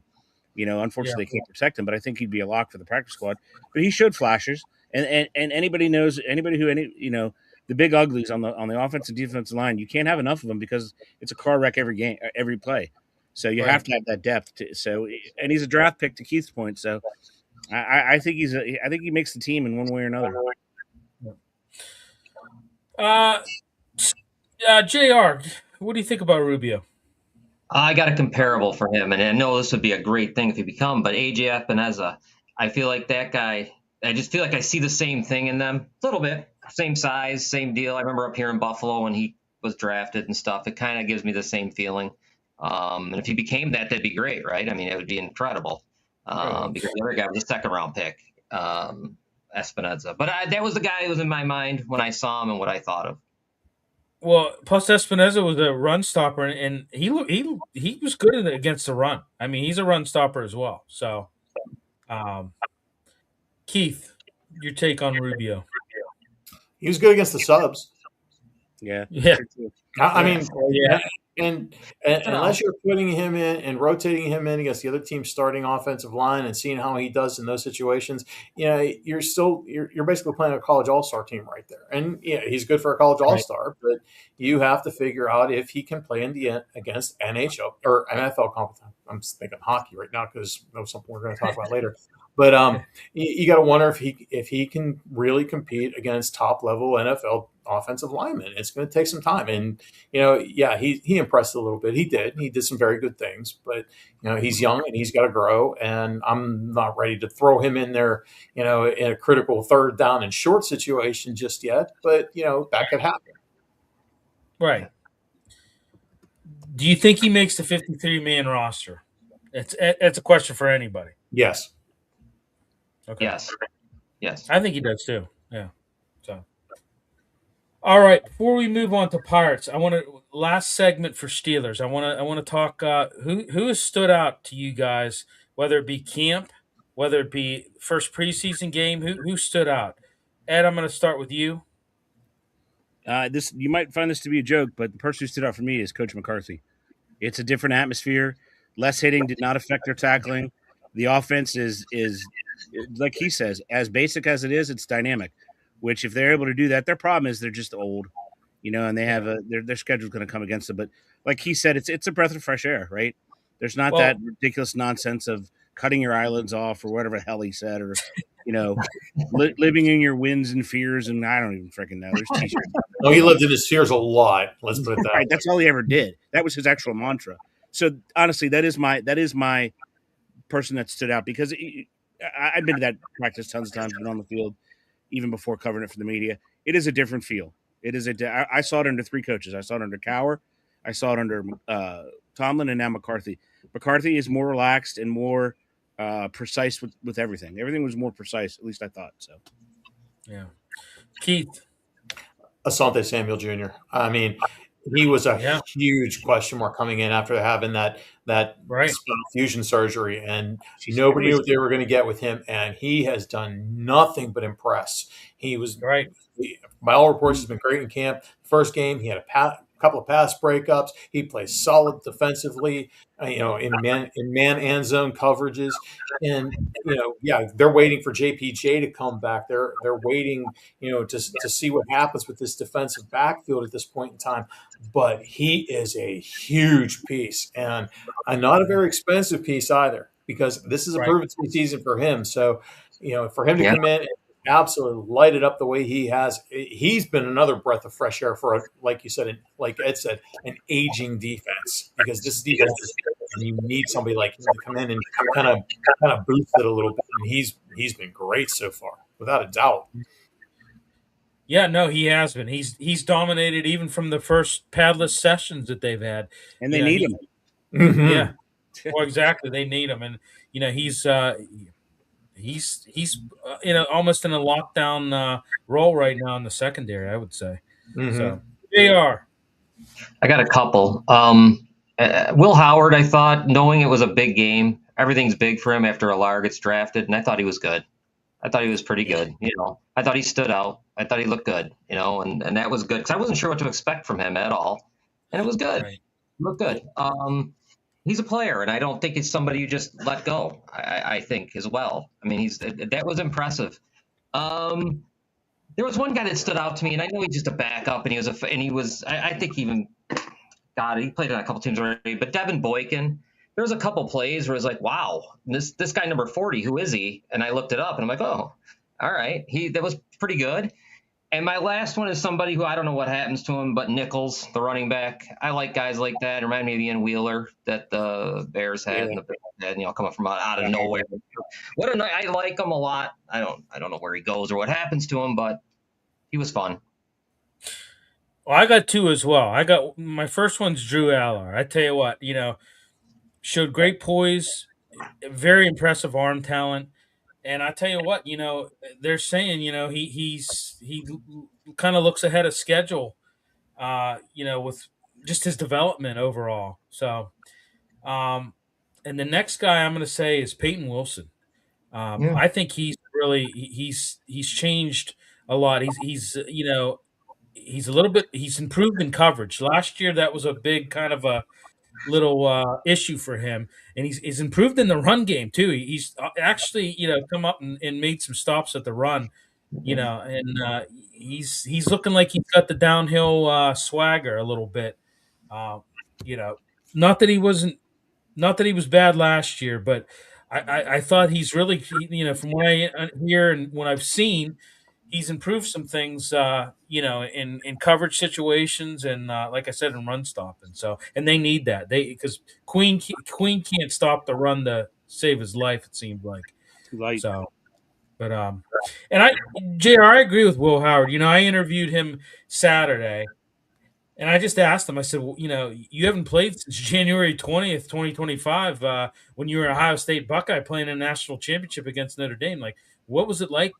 Unfortunately, they can't protect him, but I think he'd be a lock for the practice squad. But he showed flashes, and anybody knows the big uglies on the offensive and defensive line. You can't have enough of them because it's a car wreck every game, every play. So you have to have that depth. And he's a draft pick to Keith's point. So I think he makes the team in one way or another. JR, what do you think about Rubio? I got a comparable for him, and I know this would be a great thing if he become, but AJ Epineza, I feel like that guy, I just feel like I see the same thing in them, a little bit, same size, same deal. I remember up here in Buffalo when he was drafted and stuff, it kind of gives me the same feeling. And if he became that'd be great, right? I mean, it would be incredible because the other guy was a second-round pick, Espinoza. But that was the guy who was in my mind when I saw him and what I thought of. Well, plus Espinoza was a run stopper, and he was good against the run. I mean, he's a run stopper as well. So, Keith, your take on Rubio? He was good against the subs. Yeah. I mean, and unless you're putting him in and rotating him in against the other team's starting offensive line and seeing how he does in those situations, you're basically playing a college all-star team right there. And he's good for a college all-star, but you have to figure out if he can play against NHL or NFL competition. I'm thinking hockey right now because that's something we're going to talk about later. But you got to wonder if he can really compete against top level NFL offensive linemen. It's going to take some time, and he impressed a little bit. He did some very good things, but he's young and he's got to grow. And I'm not ready to throw him in there, in a critical third down and short situation just yet. But that could happen. Right. Do you think he makes the 53-man roster? It's a question for anybody. Yes. Okay. Yes. I think he does too. Yeah. All right, before we move on to Pirates, I want to last segment for Steelers. I want to talk who has stood out to you guys, whether it be camp, whether it be first preseason game, who stood out? Ed, I'm going to start with you. This you might find this to be a joke, but the person who stood out for me is Coach McCarthy. It's a different atmosphere. Less hitting did not affect their tackling. The offense is like he says, as basic as it is, it's dynamic. Which if they're able to do that, their problem is they're just old, and they have their schedule's going to come against them. But like he said, it's a breath of fresh air, right? There's not that Well, ridiculous nonsense of cutting your eyelids off or whatever the hell he said, or you know, living in your wins and fears, and I don't even freaking know. There's t-shirts. Oh, he lived in his fears a lot. Let's put it that way. Right, that's all he ever did. That was his actual mantra. So honestly, that is my person that stood out because I've been to that practice tons of times, been on the field, even before covering it for the media. It is a different feel. It is I saw it under three coaches. I saw it under Cowher, I saw it under Tomlin, and now McCarthy. McCarthy is more relaxed and more precise with everything. Everything was more precise. At least I thought so. yeah, Keith. Asante Samuel Jr. I mean, he was a Yeah, huge question mark coming in after having that right, spinal fusion surgery, and She's nobody knew crazy. what they were going to get with him. And he has done nothing but impress. He was, right. by all reports, has been great in camp. First game, he had a couple of pass breakups. He plays solid defensively, in man and zone coverages, and yeah, they're waiting for JPJ to come back. They're waiting, to see what happens with this defensive backfield at this point in time. But he is a huge piece and not a very expensive piece either, because this is a Right. proven season for him. So, for him to Yeah. come in and absolutely light it up the way he has, he's been another breath of fresh air for, like you said, like Ed said, an aging defense, because this defense is, and you need somebody like him to come in and kind of boost it a little bit. And he's been great so far, without a doubt. Yeah, no, he has been. He's dominated even from the first padless sessions that they've had. And they You know, need he- him. Mhm. Yeah, well, exactly. They need him, and he's almost in a lockdown role right now in the secondary, I would say. Mhm. So Jr. I got a couple. Will Howard, I thought, knowing it was a big game, everything's big for him after Alar gets drafted, and I thought he was good. I thought he was pretty good. I thought he stood out. I thought he looked good. And that was good because I wasn't sure what to expect from him at all, and it was good. Right. He looked good. He's a player, and I don't think it's somebody you just let go. I think as well. I mean, that was impressive. There was one guy that stood out to me, and I know he's just a backup, and he was. I think even, God, he played on a couple teams already. But Devin Boykin, there was a couple plays where it's like, wow, this guy number 40, who is he? And I looked it up, and I'm like, oh, all right, that was pretty good. And my last one is somebody who I don't know what happens to him, but Nichols, the running back. I like guys like that. It reminded me of Ian Wheeler that the Bears had, and the Bears had, coming from out of nowhere. I like him a lot. I don't know where he goes or what happens to him, but he was fun. Well, I got two as well. I got my first one's Drew Aller. I tell you what, showed great poise, very impressive arm talent. And I tell you what, they're saying, he kind of looks ahead of schedule, with just his development overall. So, and the next guy I'm going to say is Peyton Wilson. Yeah. I think he's changed a lot. He's a little bit, he's improved in coverage. Last year, that was a big kind of a little issue for him, and he's improved in the run game too. He's actually come up and made some stops at the run, and he's looking like he's got the downhill swagger a little bit. You know, not that he wasn't, not that he was bad last year, but I thought he's really, from what I hear and what I've seen, he's improved some things, in coverage situations and, like I said, in run stopping. So, and they need that because Queen can't stop the run to save his life. It seemed like Too light. so. But and Jr. I agree with Will Howard. I interviewed him Saturday, and I just asked him. I said, well, you haven't played since January 20th, 2025, when you were an Ohio State Buckeye playing a national championship against Notre Dame. Like, what was it like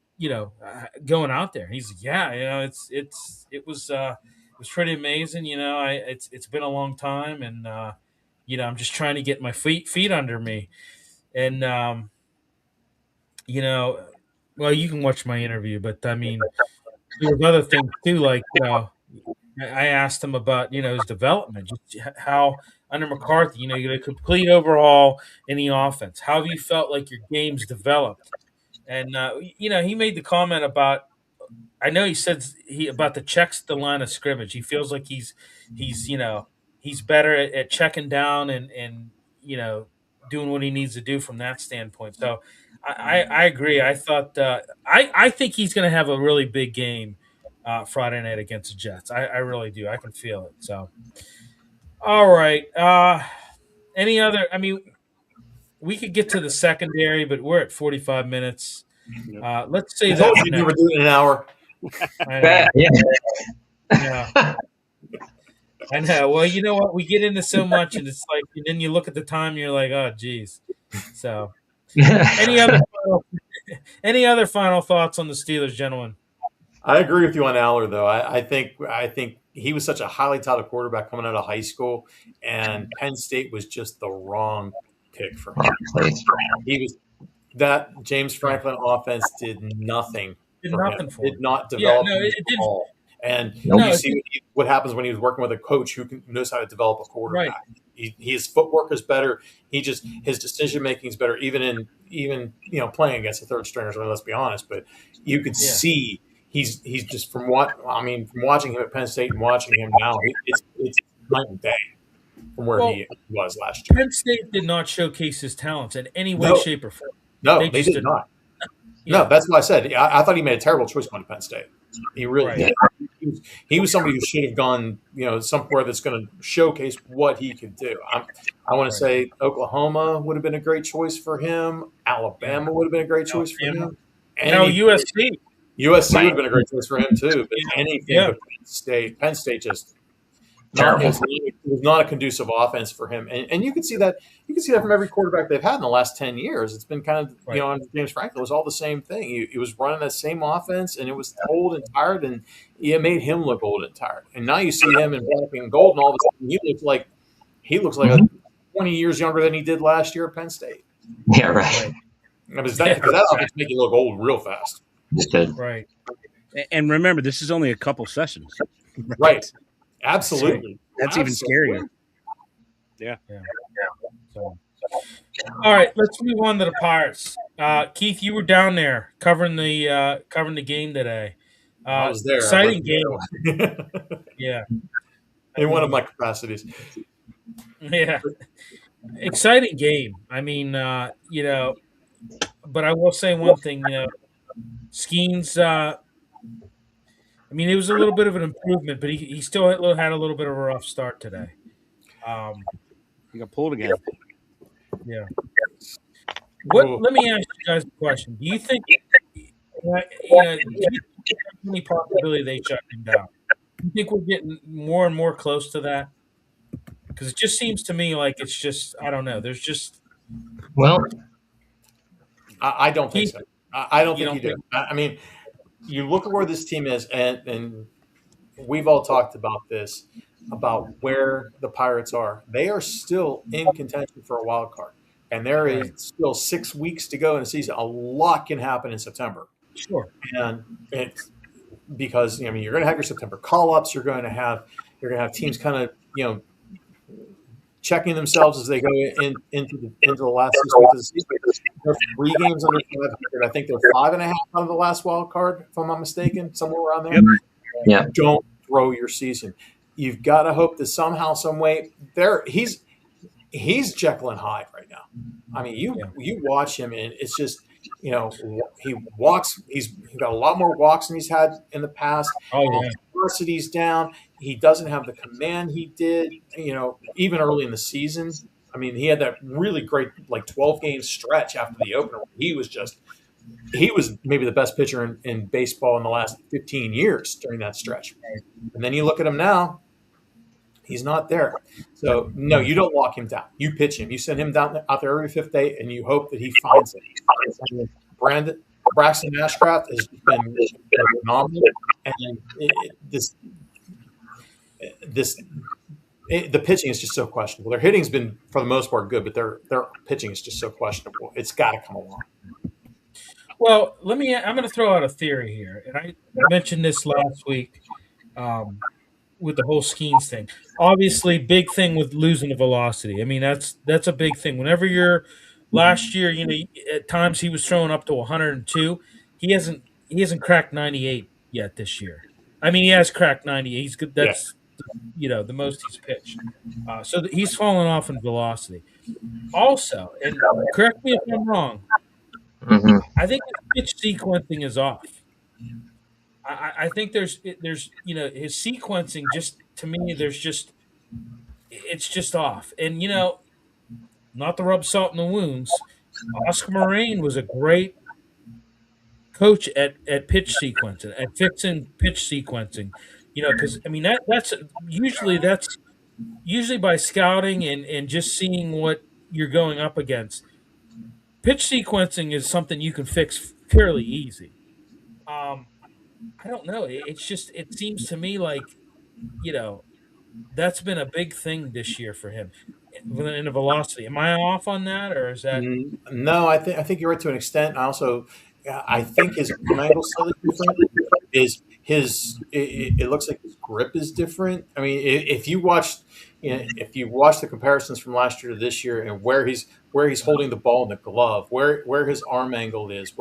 going out there. He's like, yeah, it was pretty amazing. It's been a long time, and I'm just trying to get my feet under me, and you know, well, you can watch my interview, but I mean, there was other things too, like I asked him about his development, just how under McCarthy, you get a complete overhaul in the offense. How have you felt like your game's developed? And he made the comment about. I know he said he about the checks the line of scrimmage. He feels like he's he's better at checking down and doing what he needs to do from that standpoint. So I agree. I thought I think he's going to have a really big game Friday night against the Jets. I really do. I can feel it. So all right. Any other? I mean, we could get to the secondary, but we're at 45 minutes. Let's say I told that you we were doing an hour. I know. Yeah. Yeah. I know. Well, you know what? We get into so much, and it's like, and then you look at the time, and you're like, oh, geez. So, any other final thoughts on the Steelers, gentlemen? I agree with you on Aller, though. I think he was such a highly touted quarterback coming out of high school, and Penn State was just the wrong pick for him. That James Franklin offense did nothing. Did for nothing him. for him. Did not develop it at all. And No, you see what happens when he's working with a coach who knows how to develop a quarterback. Right. His footwork is better. His decision making is better, even playing against the third stringers. Let's be honest, but you could see he's just from watching him at Penn State and watching him now, it's night and day from where he was last year. Penn State did not showcase his talents in any way, shape, or form. No, they did not. Yeah. No, that's why I said I thought he made a terrible choice going to Penn State. He really did. He was somebody who should have gone, somewhere that's going to showcase what he could do. I want to say Oklahoma would have been a great choice for him. Alabama would have been a great choice for him. USC. USC would have been a great choice for him too. But anything but Penn State just it was not a conducive offense for him. And you can see that from every quarterback they've had in the last 10 years. It's been kind of under James Franklin, it was all the same thing. He was running that same offense, and it was old and tired, and it made him look old and tired. And now you see him in black and gold, and all of a sudden he looks like 20 years younger than he did last year at Penn State. Yeah, right. Because that offense make you look old real fast. Right. And remember, this is only a couple sessions. Right. Absolutely. That's even scarier. Yeah. So, all right, let's move on to the Pirates. Keith, you were down there covering the game today. I was there. Exciting game. Yeah. In one of my capacities. Yeah. Exciting game. I mean, but I will say one thing, Skeens, it was a little bit of an improvement, but he still had a little bit of a rough start today. He got pulled again. Yeah. Let me ask you guys a question. Do you think any possibility they shut him down? Do you think we're getting more and more close to that? Because it just seems to me like it's just, I don't know. There's just I don't think so. I don't think you do. I mean, you look at where this team is, and we've all talked about this, about where the Pirates are. They are still in contention for a wild card, and there is still 6 weeks to go in the season. A lot can happen in September. Sure. And it's because you're going to have your September call-ups. You're going to have teams kind of checking themselves as they go into the last 6 weeks of the season. They're 3 games under 500. I think they're 5.5 out of the last wild card, if I'm not mistaken, somewhere around there. Yeah. Don't throw your season. You've got to hope that somehow, some way, he's Jekyll and Hyde right now. I mean, you watch him, and it's just he walks. He's got a lot more walks than he's had in the past. Velocity's down. He doesn't have the command he did, even early in the season. I mean, he had that really great 12-game stretch after the opener. He was maybe the best pitcher in baseball in the last 15 years during that stretch. And then you look at him now, he's not there. So, no, you don't lock him down. You pitch him. You send him out there every 5th day, and you hope that he finds it. Brandon, Braxton Ashcraft has been phenomenal, and the pitching is just so questionable. Their hitting's been, for the most part, good, but their pitching is just so questionable. It's got to come along. Well, I'm going to throw out a theory here, and I mentioned this last week with the whole Skeens thing. Obviously, big thing with losing the velocity. I mean, that's a big thing. Whenever you're last year, at times he was throwing up to 102. He hasn't cracked 98 yet this year. I mean, he has cracked 90. He's good. That's the most he's pitched. So he's fallen off in velocity. Also, and correct me if I'm wrong, Mm-hmm. I think his pitch sequencing is off. I think there's his sequencing, just to me, it's just off. And not to rub salt in the wounds, Oscar Moraine was a great coach at pitch sequencing, at fixing pitch sequencing. Because I mean that's usually by scouting and just seeing what you're going up against. Pitch sequencing is something you can fix fairly easy. I don't know. It seems to me like, that's been a big thing this year for him in the velocity. Am I off on that, or is that? No, I think you're right to an extent. I think his arm angle is slightly different. It looks like his grip is different. I mean, if you watch the comparisons from last year to this year, and where he's holding the ball in the glove, where his arm angle is,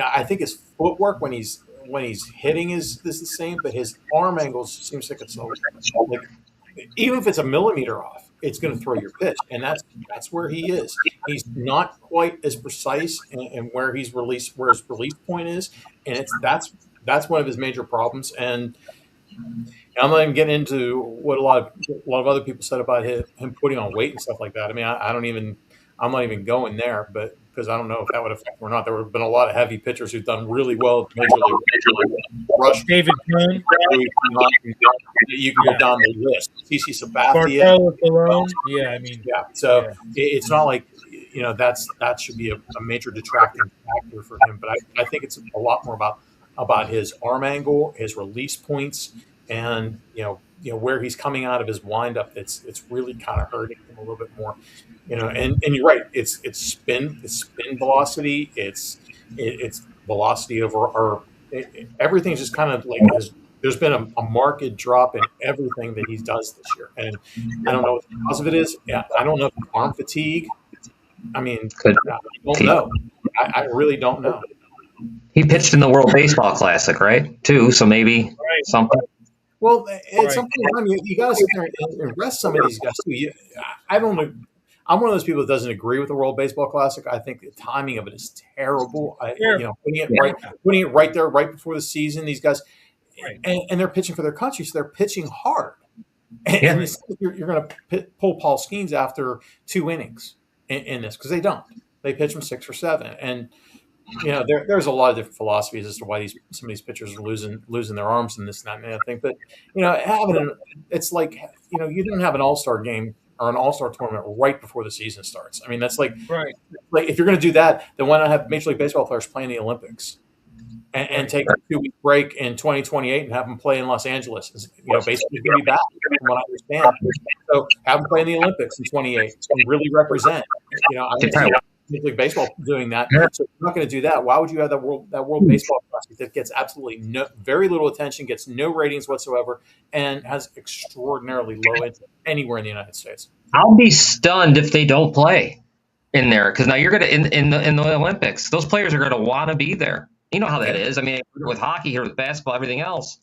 I think his footwork when he's hitting is the same, but his arm angle seems like it's like, even if it's a millimeter off, it's going to throw your pitch, and that's where he is. He's not quite as precise in where his release point is, and that's one of his major problems. And I'm not even getting into what a lot of other people said about him putting on weight and stuff like that. I mean, I'm not even going there, but because I don't know if that would affect him or not. There have been a lot of heavy pitchers who've done really well at Major League Rush. David Cohn. You can go down the list. CC Sabathia. So it's not like that should be a major detracting factor for him. But I think it's a lot more about his arm angle, his release points, and where he's coming out of his windup. It's really kind of hurting him a little bit more. And you're right. It's spin velocity. It's velocity over everything's just kind of like there's been a marked drop in everything that he does this year, and I don't know what the cause of it is. I don't know if it's arm fatigue. I mean, I don't know. I really don't know. He pitched in the World Baseball Classic, right? Too, so maybe something. Well, at some point in time, you got to sit there and rest some of these guys too. I don't know. I'm one of those people that doesn't agree with the World Baseball Classic. I think the timing of it is terrible. Putting it right there, right before the season. These guys, and they're pitching for their country, so they're pitching hard. And you're going to pull Paul Skeens after 2 innings in this, because they don't. They pitch them 6 or 7, and there's a lot of different philosophies as to why some of these pitchers are losing their arms and this and that and that thing. But it's like you don't have an all-star game or an all-star tournament right before the season starts. I mean, that's like if you're going to do that, then why not have Major League Baseball players play in the Olympics and take a 2-week break in 2028 and have them play in Los Angeles? Basically going to be back, from what I understand. So have them play in the Olympics in 28 and really represent. Major League Baseball doing that. So if you're not going to do that, why would you have that World Baseball Classic that gets absolutely very little attention, gets no ratings whatsoever, and has extraordinarily low interest anywhere in the United States? I'll be stunned if they don't play in there, because now you're going to in the Olympics. Those players are going to want to be there. You know how that is. I mean, with hockey here, with basketball, everything else.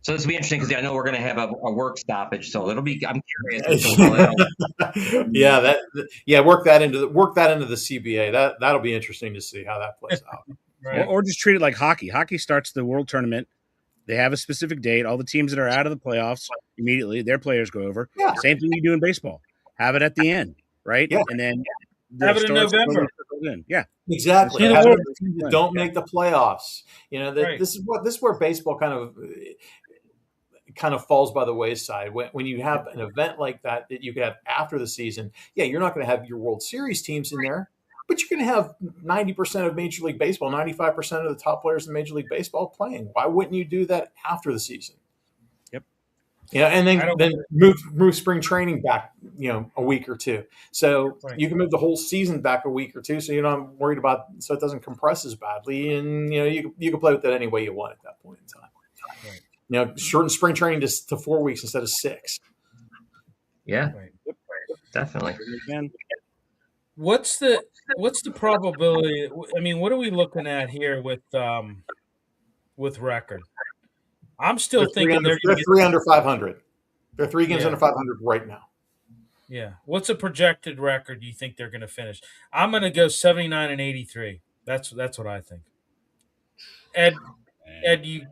So this will be interesting, because I know we're going to have a work stoppage. So it'll be. I'm curious. Work that into the CBA. That'll be interesting to see how that plays out. Or just treat it like hockey. Hockey starts the World Tournament. They have a specific date. All the teams that are out of the playoffs immediately, their players go over. Yeah. Same thing you do in baseball. Have it at the end, right? Yeah. And then have it in November. Yeah, exactly. Don't make the playoffs. This is where baseball kind of falls by the wayside when you have an event like that you could have after the season. Yeah, you're not going to have your World Series teams in there, but but you're going to have 90% of Major League Baseball, 95% of the top players in Major League Baseball playing. Why wouldn't you do that after the season? Yep. And then move spring training back, a week or two. So you can move the whole season back a week or two, so you're not worried about, so it doesn't compress as badly, and you can play with that any way you want at that point in time. Right. Shorten spring training to 4 weeks instead of 6. Yeah, definitely. What's the probability? I mean, what are we looking at here with record? I'm still thinking they're 3 under 500. They're 3 games under 500 right now. Yeah. What's a projected record you think they're going to finish? I'm going to go 79 and 83. That's what I think. Ed, you.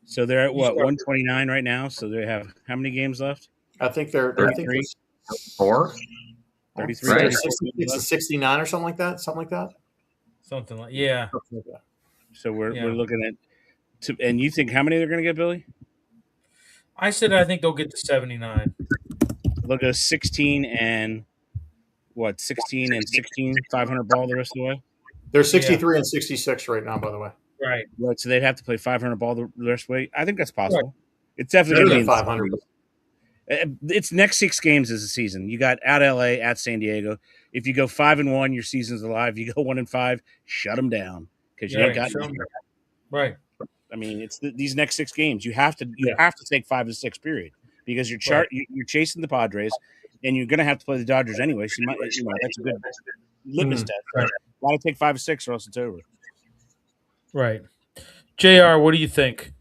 So they're at what, 129 right now? So they have how many games left? I think they're 33. 4. 33. Right. 69 or something like that. Something like So we're looking at. And you think how many they're going to get, Billy? I think they'll get to 79. They'll go 16 and 16, 500 ball the rest of the way? They're 63 and 66 right now, by the way. Right. So they'd have to play 500 ball the rest of the way. I think that's possible. Right. It's definitely going to be 500. It's next 6 games as a season. You got at LA, at San Diego. If you go 5-1, your season's alive. You go 1-5, shut them down because you ain't got right. I mean, it's these next 6 games. You have to take 5 to 6 period because you're chasing the Padres, and you're going to have to play the Dodgers anyway. So that's a good litmus test. Right. Got to take 5 or 6, or else it's over. Right. JR, what do you think?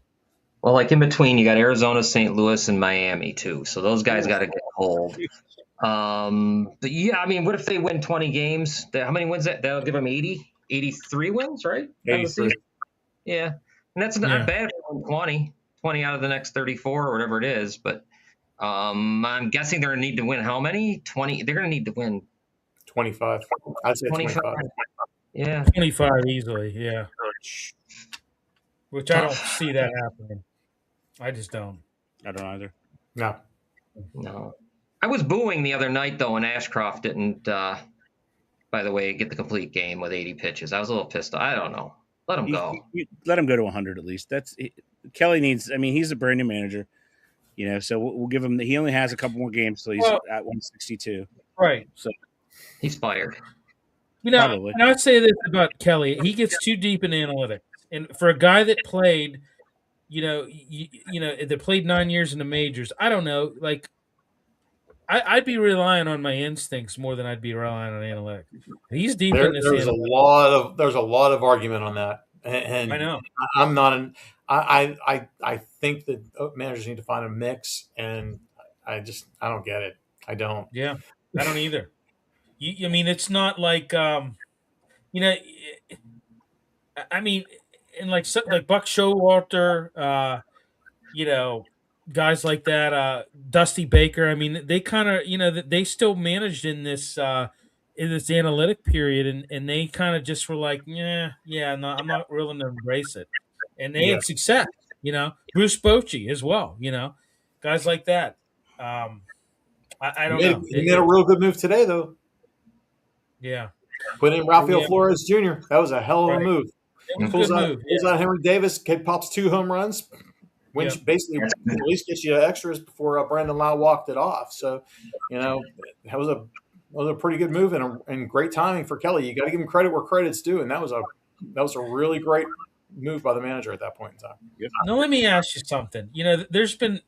Well, like in between, you got Arizona, St. Louis, and Miami too. So those guys got to get hold. But yeah, I mean, what if they win 20 games? How many wins that? That'll give them 83 wins, right? 83. Yeah. And that's not bad for 20 out of the next 34 or whatever it is. But I'm guessing they're going to need to win how many? 20. They're going to need to win 25. I'd say 25. Yeah. 25 easily, yeah. Which I don't see that happening. I just don't. I don't either. No. I was booing the other night, though, and Ashcroft didn't, by the way, get the complete game with 80 pitches. I was a little pissed off. I don't know. Let him go. Let him go to 100 at least. Kelly needs. I mean, he's a brand new manager, so we'll give him. He only has a couple more games till he's at 162. Right. So he's fired. Probably. And I'd say this about Kelly: he gets too deep in analytics, and for a guy that played, that played 9 years in the majors, I don't know. Like, I'd be relying on my instincts more than I'd be relying on analytics. He's deep in this. There's a lot of argument on that, and I know. I'm not I think that managers need to find a mix, and I don't get it. I don't. Yeah, I don't either. I mean, it's not like I mean, and like Buck Showalter, guys like that, Dusty Baker. I mean, they kind of, they still managed in this analytic period, and they kind of just were like, no, I'm not willing to embrace it, and they had success. Bruce Bochy as well. Guys like that. I don't know. He made a real good move today, though. Yeah. Put in Rafael Flores Jr. That was a hell of a move. Pulls out Henry Davis, kid pops 2 home runs, which basically at least gets you extras before Brandon Lau walked it off. So, that was a pretty good move and great timing for Kelly. You got to give him credit where credit's due, and that was a really great move by the manager at that point in time. Now let me ask you something. There's been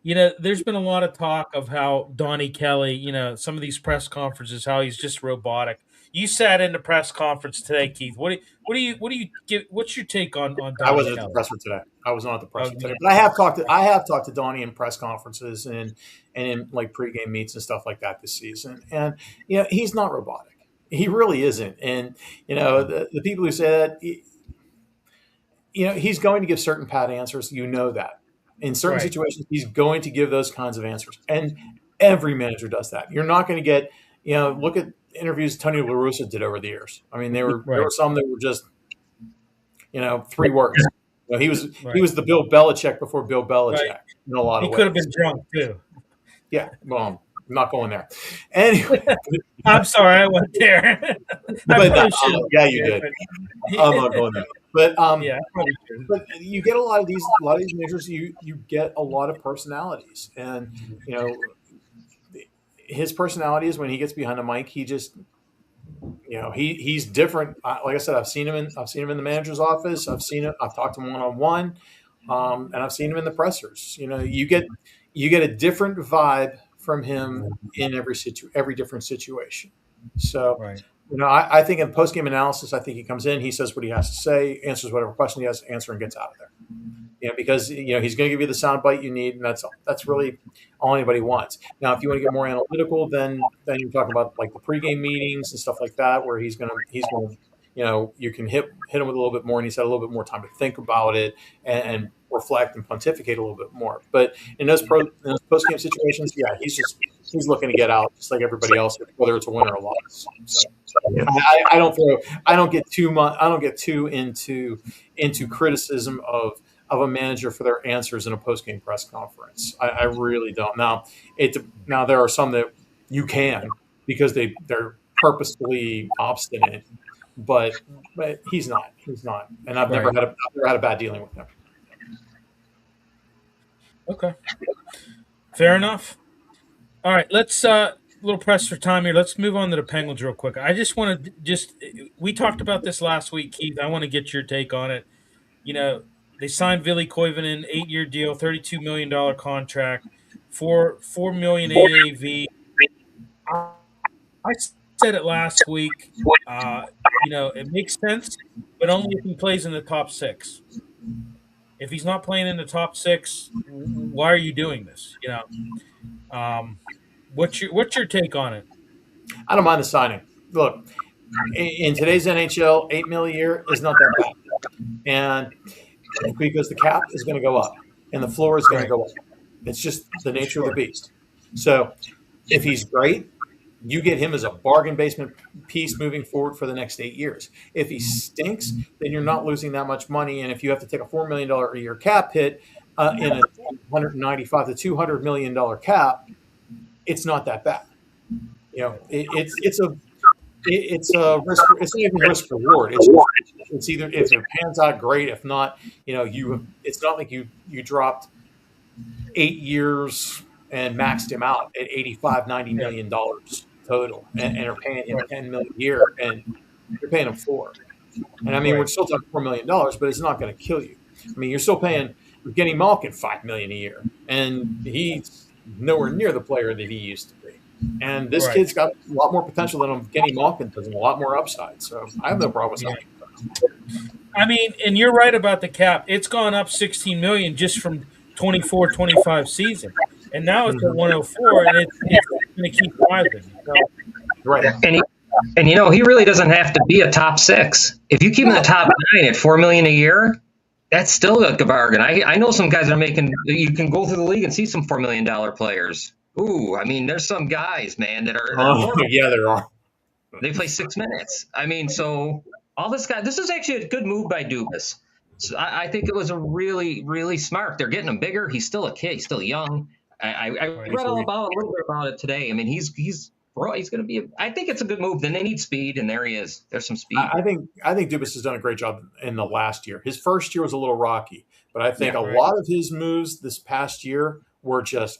a lot of talk of how Donnie Kelly, some of these press conferences, how he's just robotic. You sat in the press conference today, Keith. What do you give? What's your take on Donnie Kelly? I wasn't at the presser today. I was not at the presser today, but I have talked to Donnie in press conferences and in like pregame meets and stuff like that this season. And he's not robotic. He really isn't. And the people who say that, he's going to give certain pat answers. That. In certain situations, he's going to give those kinds of answers. And every manager does that. You're not going to get, look at interviews Tony La Russa did over the years. I mean, there were some that were just, 3 words. He was the Bill Belichick before Bill Belichick in a lot of ways. He could have been drunk too. Yeah, well, not going there. Anyway, I'm sorry, I went there. yeah, you did. I'm not going there. But yeah, I probably should. but you get a lot of these managers. You get a lot of personalities, and his personality is when he gets behind the mic, he just he's different. Like I said, I've seen him in the manager's office. I've talked to him one-on-one, and I've seen him in the pressers. You get a different vibe from him in every different situation. So, Right. I think in post-game analysis, I think he comes in, he says what he has to say, answers whatever question he has to answer, and gets out of there. Because he's going to give you the sound bite you need, and that's really all anybody wants. Now, if you want to get more analytical, then you're talking about like the pregame meetings and stuff like that, where he's going to you can hit him with a little bit more, and he's had a little bit more time to think about it and reflect and pontificate a little bit more. But in those post-game situations, yeah, he's looking to get out just like everybody else, whether it's a win or a loss. So, I don't get too into criticism of a manager for their answers in a post-game press conference. I really don't. Now there are some that you can, because they're purposefully obstinate, but he's not, and I've never had a bad dealing with him. Okay, fair enough. All right, let's little press for time here. Let's move on to the Penguins real quick. I just want to we talked about this last week, Keith. I want to get your take on it. They signed Ville Koivunen, 8-year deal, $32 million contract, $4 million AAV. I said it last week. It makes sense, but only if he plays in the top 6. If he's not playing in the top 6, why are you doing this? What's your take on it? I don't mind the signing. Look, in today's NHL, $8 million a year is not that bad, and because the cap is going to go up and the floor is going to go up. It's just the nature of the beast. So if he's great, you get him as a bargain basement piece moving forward for the next 8 years. If he stinks, then you're not losing that much money. And if you have to take a $4 million a year cap hit in a $195 to $200 million cap, it's not that bad. It's a risk. It's not even risk reward. It's either if it pans out great, if not, it's not like you dropped 8 years and maxed him out at $85-90 million total, and are paying him $10 million a year, and you're paying him $4 million. And I mean, we're still talking $4 million, but it's not going to kill you. I mean, you're still paying Evgeny Malkin $5 million a year, and he's nowhere near the player that he used to be. And this kid's got a lot more potential than Evgeny Malkin does, and a lot more upside. So I have no problem with that. I mean, and you're right about the cap. It's gone up $16 million just from 24-25 season, and now it's at 104, and it's going to keep rising. So. Right. And he really doesn't have to be a top 6. If you keep him in the top 9 at $4 million a year, that's still a bargain. I know some guys are making. You can go through the league and see some $4 million players. Ooh, I mean, there's some guys, man, that are. Yeah, there are. They play 6 minutes. I mean, so all this guy. This is actually a good move by Dubas. So I think it was a really, really smart. They're getting him bigger. He's still a kid. He's still young. I read a little bit about it today. I mean, he's going to be. I think it's a good move. Then they need speed, and there he is. There's some speed. I think Dubas has done a great job in the last year. His first year was a little rocky, but I think a lot of his moves this past year were just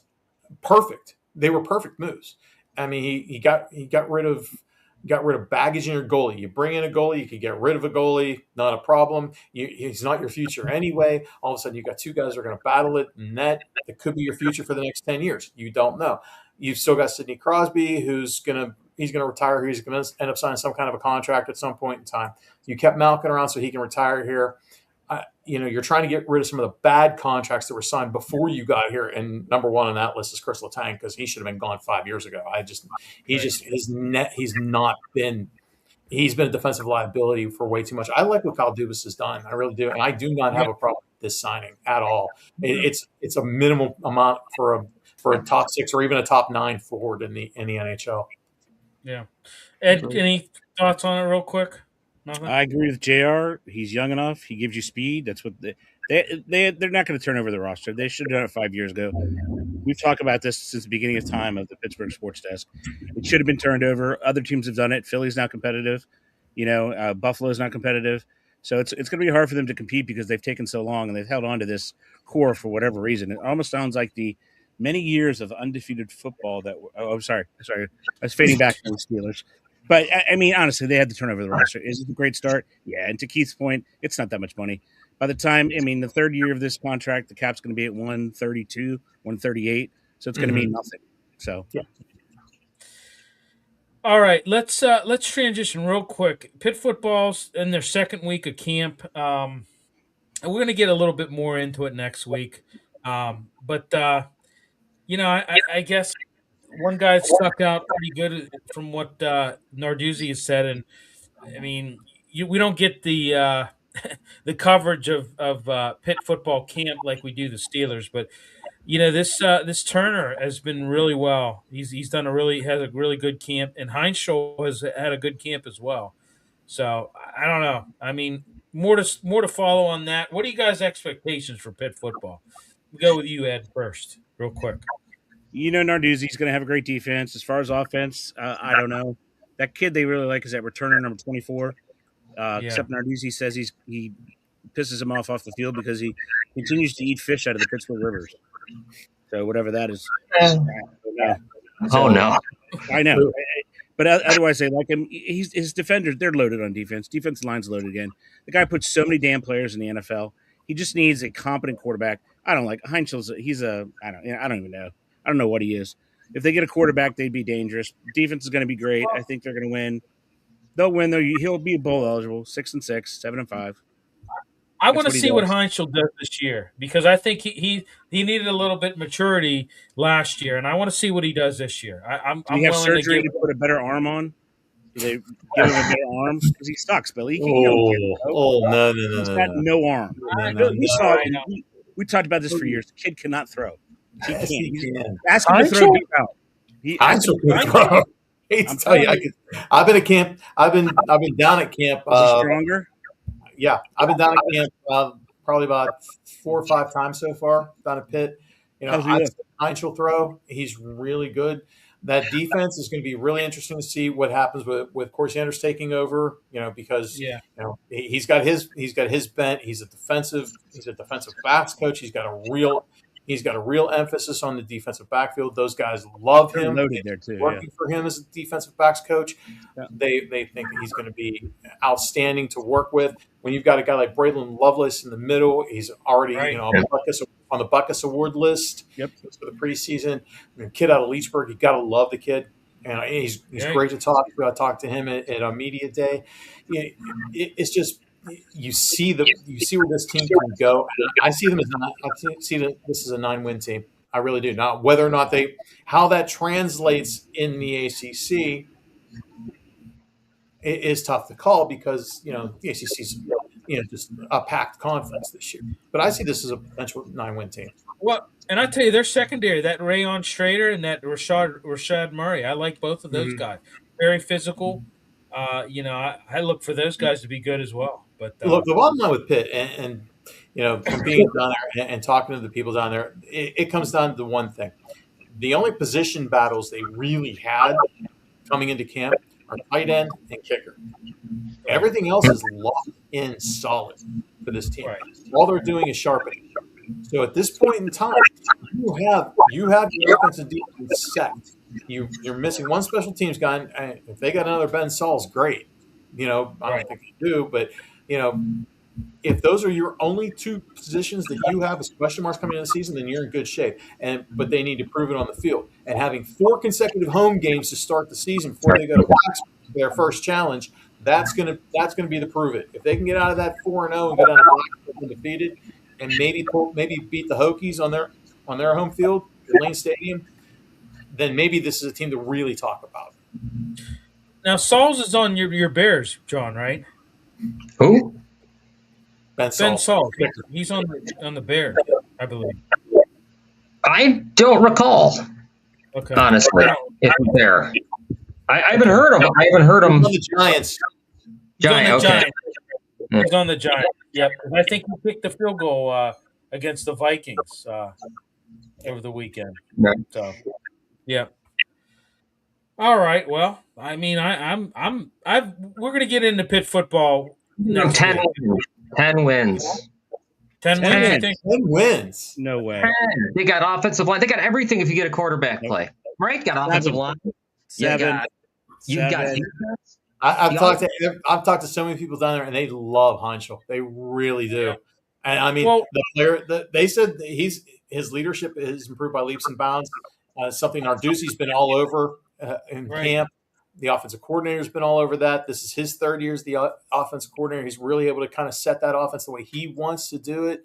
perfect. They were perfect moves. I mean, he got rid of baggage in your goalie. You bring in a goalie, you could get rid of a goalie, not a problem. He's not your future anyway. All of a sudden, you've got 2 guys that are going to battle it in net. That could be your future for the next 10 years. You don't know. You've still got Sidney Crosby, he's going to retire. He's going to end up signing some kind of a contract at some point in time. You kept Malkin around so he can retire here. You're trying to get rid of some of the bad contracts that were signed before you got here. And number one on that list is Chris Letang, because he should have been gone 5 years ago. He's been a defensive liability for way too much. I like what Kyle Dubas has done. I really do. And I do not have a problem with this signing at all. It's a minimal amount for a top 6 or even a top 9 forward in the NHL. Yeah. Ed, any thoughts on it real quick? Nothing? I agree with JR. He's young enough. He gives you speed. That's what they're not going to turn over the roster. They should have done it 5 years ago. we've talked about this since the beginning of time of the Pittsburgh Sports Desk. It should have been turned over. Other teams have done it. Philly's not competitive. Buffalo's not competitive. So it's going to be hard for them to compete because they've taken so long and they've held on to this core for whatever reason. It almost sounds like the many years of undefeated football that – sorry. I was fading back to the Steelers. But, I mean, honestly, they had to turn over the roster. Is it a great start? Yeah, and to Keith's point, it's not that much money. By the time, the third year of this contract, the cap's going to be at 132, 138, so it's going to mean nothing. So, yeah. All right, let's transition real quick. Pitt football's in their second week of camp. And we're going to get a little bit more into it next week. I guess one guy stuck out pretty good from what Narduzzi has said, and I mean, we don't get the the coverage of Pitt football camp like we do the Steelers, but this Turner has been really well. He's has a really good camp, and Heinschel has had a good camp as well. So I don't know. I mean, more to follow on that. What are you guys' expectations for Pitt football? We'll go with you, Ed, first, real quick. Narduzzi's going to have a great defense. As far as offense, I don't know. That kid they really like is that returner number 24. Except Narduzzi says he pisses him off the field because he continues to eat fish out of the Pittsburgh rivers. So whatever that is. Oh, no. I know. But otherwise, they like him. His defenders, they're loaded on defense. Defense line's loaded again. The guy puts so many damn players in the NFL. He just needs a competent quarterback. I don't like Heinschel's. I don't even know. I don't know what he is. If they get a quarterback, they'd be dangerous. Defense is going to be great. I think they're going to win. They'll win, though. He'll be bowl eligible. 6-6, 7-5. I want to see what Heinschel does this year because I think he needed a little bit maturity last year, and I want to see what he does this year. I'm have surgery to put a better arm on? Do they give him a better arm? Because he sucks, Billy. No. He's got no arm. We talked about this for years. The kid cannot throw. He can't. Ask him to throw deep out. Heinschel can throw. I hate to tell you, I've been at camp. I've been down at camp. Is he stronger? Yeah, I've been down at camp probably about 4 or 5 times so far down at Pitt. Heinschel throw. He's really good. That defense is going to be really interesting to see what happens with Corey Sanders taking over. Because he's got his bent. He's a defensive backs coach. He's got a real emphasis on the defensive backfield. Those guys love him. Loaded there too. Working for him as a defensive backs coach, they think that he's going to be outstanding to work with. When you've got a guy like Braylon Lovelace in the middle, he's already on the Buckus Award list for the preseason. Kid out of Leechburg, you got to love the kid. And he's great to talk to. I talked to him at a media day. It's just. You see where this team can go. I see them this is a 9-win team. I really do. Now, whether or not how that translates in the ACC is tough to call because the ACC's just a packed conference this year. But I see this as a potential 9-win team. Well, and I tell you, their secondary, that Rayon Strader and that Rashad Murray, I like both of those guys. Very physical. I look for those guys to be good as well. But look, the bottom line with Pitt, and from being down there and talking to the people down there, it comes down to one thing: the only position battles they really had coming into camp are tight end and kicker. Everything else is locked in solid for this team. Right. All they're doing is sharpening. So at this point in time, you have your offensive defense set. You're missing one special teams guy. And if they got another Ben Saul's, great. I don't think they do, but if those are your only 2 positions that you have as question marks coming into the season, then you're in good shape. But they need to prove it on the field. And having 4 consecutive home games to start the season before they go to Blacksburg, their first challenge, that's gonna be the prove it. If they can get out of that 4-0 and go down to Blacksburg undefeated, and maybe beat the Hokies on their home field, Lane Stadium, then maybe this is a team to really talk about. Now, Sauls is on your Bears, John, right? Who? Ben Sauls. He's on the Bears, I believe. I don't recall. Okay. Honestly, if he's there, I haven't heard him. On the Giants. He's on the Giants. Yep. I think he kicked the field goal against the Vikings. over the weekend. Right. So, yeah. All right. Well, I mean, we're going to get into Pitt football next 10 week. wins. 10 wins. 10 wins, you 10. think? 10 wins. No way. 10. They got offensive line. They got everything if you get a quarterback play. Right? Got offensive line. Seven. You got Seven. defense. I've talked to so many people down there, and they love Heinzel. They really do. Yeah. And I mean, Well- the player. They said that his leadership is improved by leaps and bounds. Something Narduzzi's been all over in Right. camp. The offensive coordinator's been all over that. This is his third year as the offensive coordinator. He's really able to kind of set that offense the way he wants to do it.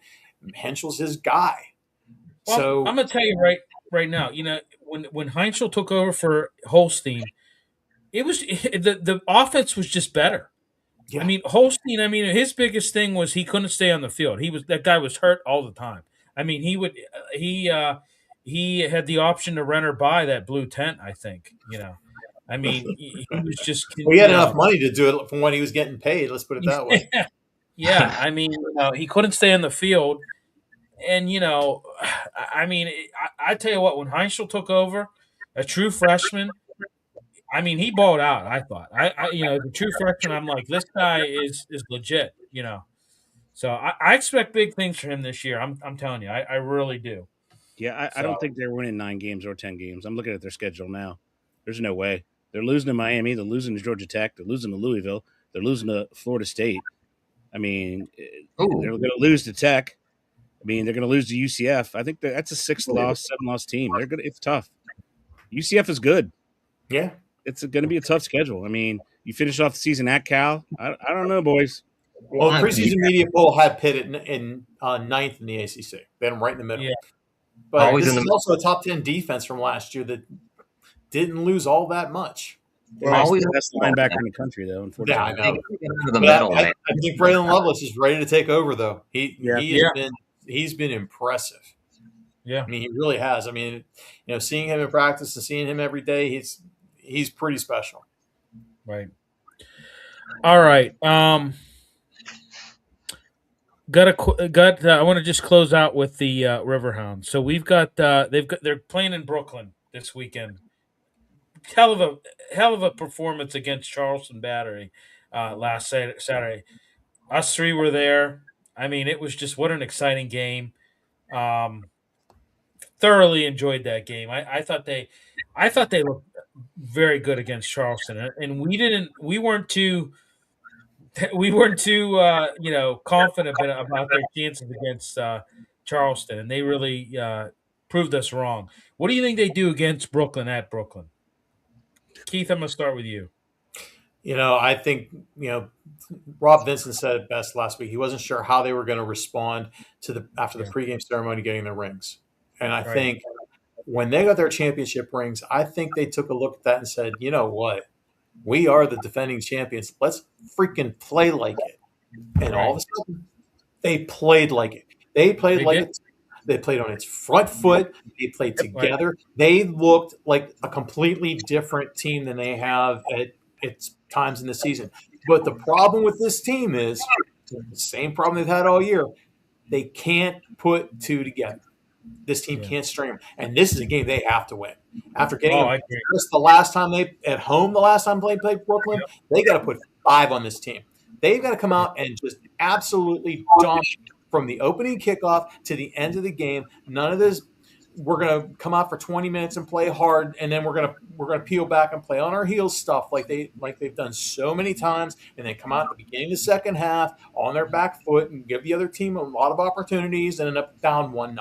Henschel's his guy. Well, So I'm going to tell you right now, when Heinzel took over for Holstein, it was the offense was just better. yeah. I mean, Holstein, his biggest thing was he couldn't stay on the field. That guy was hurt all the time. I mean, he had the option to rent or buy that blue tent, I think, I mean, he was just we had enough money to do it from what he was getting paid. Let's put it that way. Yeah, I mean, he couldn't stay on the field. And, I mean, I tell you what, when Heinzel took over, a true freshman, I mean, he balled out, I thought. The true freshman, I'm like, this guy is legit, So I expect big things for him this year. I'm telling you, I really do. Yeah, I don't think they're winning 9 games or 10 games. I'm looking at their schedule now. There's no way. They're losing to Miami. They're losing to Georgia Tech. They're losing to Louisville. They're losing to Florida State. I mean, they're going to lose to Tech. I mean, they're going to lose to UCF. I think that's a 7-loss team. It's tough. UCF is good. Yeah. It's going to be a tough schedule. I mean, you finish off the season at Cal. I don't know, boys. Well, the preseason media poll had Pitt in ninth in the ACC. They had them right in the middle. Yeah. But Always this in is the- also a top 10 defense from last year that didn't lose all that much. They're always That's the linebacker in the country, though. Unfortunately, Yeah, I know. They get into the But middle, I man. think Braylon Lovelace is ready to take over, though. Yeah. He's been impressive. Yeah. I mean, he really has. I mean, seeing him in practice and seeing him every day, he's pretty special. Right. All right. I want to just close out with the Riverhounds. So we've got they're playing in Brooklyn this weekend. Hell of a performance against Charleston Battery last Saturday. Us three were there. I mean, it was just what an exciting game. Thoroughly enjoyed that game. I thought they looked very good against Charleston, and we weren't too confident about their chances against Charleston, and they really proved us wrong. What do you think they do against Brooklyn at Brooklyn? Keith, I'm going to start with you. I think, Rob Vincent said it best last week. He wasn't sure how they were going to respond after the pregame ceremony getting their rings. And I think when they got their championship rings, I think they took a look at that and said, you know what? We are the defending champions. Let's freaking play like it. And all of a sudden, they played like it. They played like it. They played on its front foot. They played together. Right. They looked like a completely different team than they have at times in the season. But the problem with this team is the same problem they've had all year. They can't put two together. This team can't string them. And this is a game they have to win. After getting the last time they played Brooklyn, they got to put 5 on this team. They've got to come out and just absolutely dominate from the opening kickoff to the end of the game. None of this, we're going to come out for 20 minutes and play hard, and then we're going to peel back and play on our heels stuff like they've done so many times, and then come out at the beginning of the second half on their back foot and give the other team a lot of opportunities and end up down 1-0.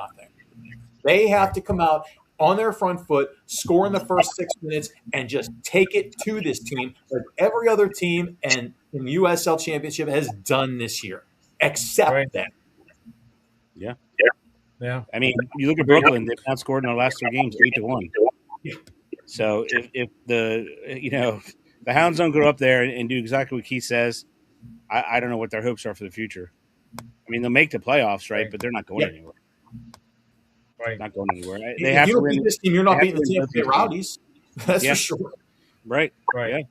They have to come out on their front foot, score in the first 6 minutes, and just take it to this team like every other team in the USL Championship has done this year, except them. Yeah. I mean, you look at Brooklyn; they've outscored in their last 3 games 8-1. Yeah. So if the Hounds don't go up there and do exactly what Keith says, I don't know what their hopes are for the future. I mean, they'll make the playoffs, right? But they're not going anywhere. Right. Not going anywhere. They have to beat this team. You're not beating the Tampa Bay Rowdies. That's for sure. Right. Yeah.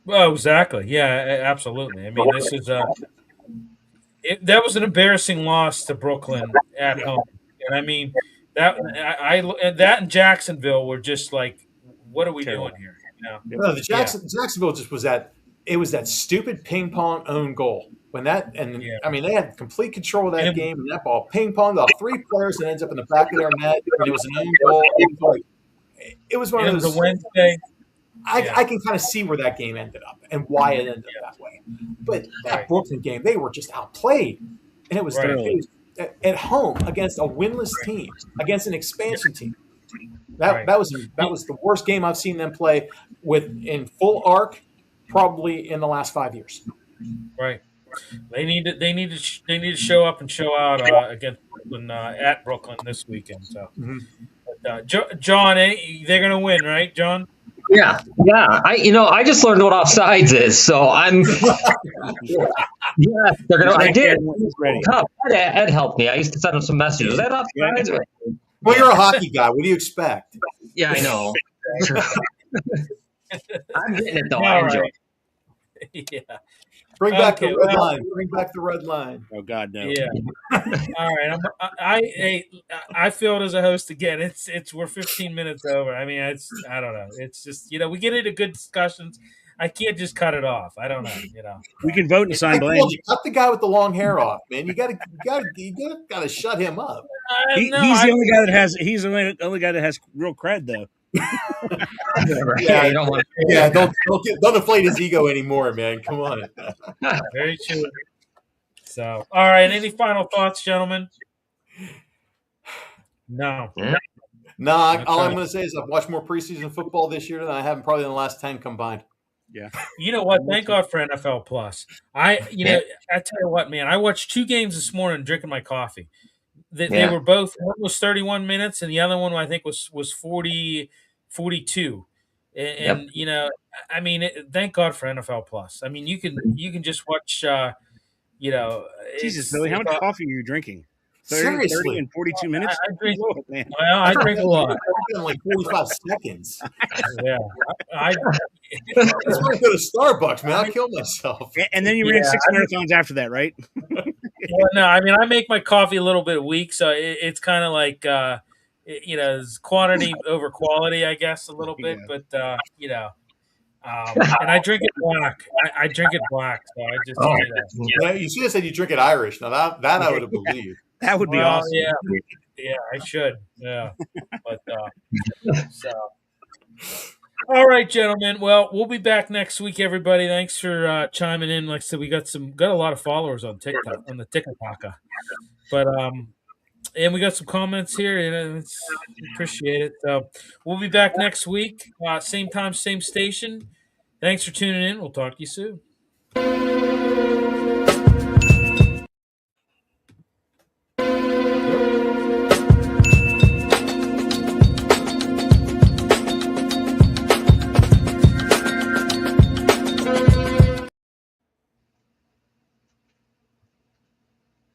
Well, exactly. Yeah, absolutely. I mean, this is that was an embarrassing loss to Brooklyn at home. And I mean, That and Jacksonville were just like, what are we Terrible. doing here? You know? No, the Jacksonville just was that. It was that stupid ping pong own goal when that, and Yeah. I mean they had complete control of that And- game, and that ball ping ponged off 3 players and ends up in the back of their net, and it was an own goal. It was one It of was those. a Wednesday. I can kind of see where that game ended up and why it ended up that way. But that Right. Brooklyn game, they were just outplayed, and it was, Right. it was at home against a winless team, against an expansion team. That was the worst game I've seen them play in full arc, probably in the last 5 years. Right. They need to show up and show out against Brooklyn at Brooklyn this weekend. So, but, John, they're going to win, right, John? Yeah. I just learned what offsides is, so I'm. Yeah, they're gonna. I did. Ed helped me. I used to send him some messages. Is that offsides? Well, you're a hockey guy. What do you expect? Yeah, I know. I'm getting it though. All I enjoy right. it. Yeah. Bring back Okay, the red well- line. Bring back the red line. Oh God, no. Yeah. All right. I failed as a host again. We're 15 minutes over. I mean, I don't know. It's just, we get into good discussions. I can't just cut it off. I don't know. We can vote and I assign blame. told you, cut the guy with the long hair off, man. You gotta shut him up. He's the only guy that has. He's the only guy that has real cred, though. Yeah, you don't want. Yeah, don't inflate his ego anymore, man. Come on. Very true. So, all right. Any final thoughts, gentlemen? No. Nah, all I'm going to say is I've watched more preseason football this year than I have probably in the last 10 combined. Yeah. You know what? Thank God for NFL Plus. I tell you what, man. I watched 2 games this morning drinking my coffee. They were both. One was 31 minutes, and the other one I think was 42. And I mean, thank God for NFL Plus. I mean, you can just watch. Jesus, Billy, how much coffee are you drinking? 30 Seriously. in 42 minutes? I drink. Oh, man. Well, I drink a lot. In like 45 seconds. Yeah, That's why I go to Starbucks, man. I'll kill myself. And then you ran 6 marathons after that, right? Well, no, I mean, I make my coffee a little bit weak, so it's kind of like it's quantity over quality, I guess, a little bit. But and I drink it black. I drink it black, so I just say that. Yeah, you should have said you drink it Irish. Now that I would have believed. That would be awesome. Yeah, I should. Yeah, but so. All right, gentlemen. Well, we'll be back next week, everybody. Thanks for chiming in. Like I said, we got a lot of followers on TikTok, on the TikTok. But and we got some comments here. Appreciate it. So we'll be back next week, same time, same station. Thanks for tuning in. We'll talk to you soon.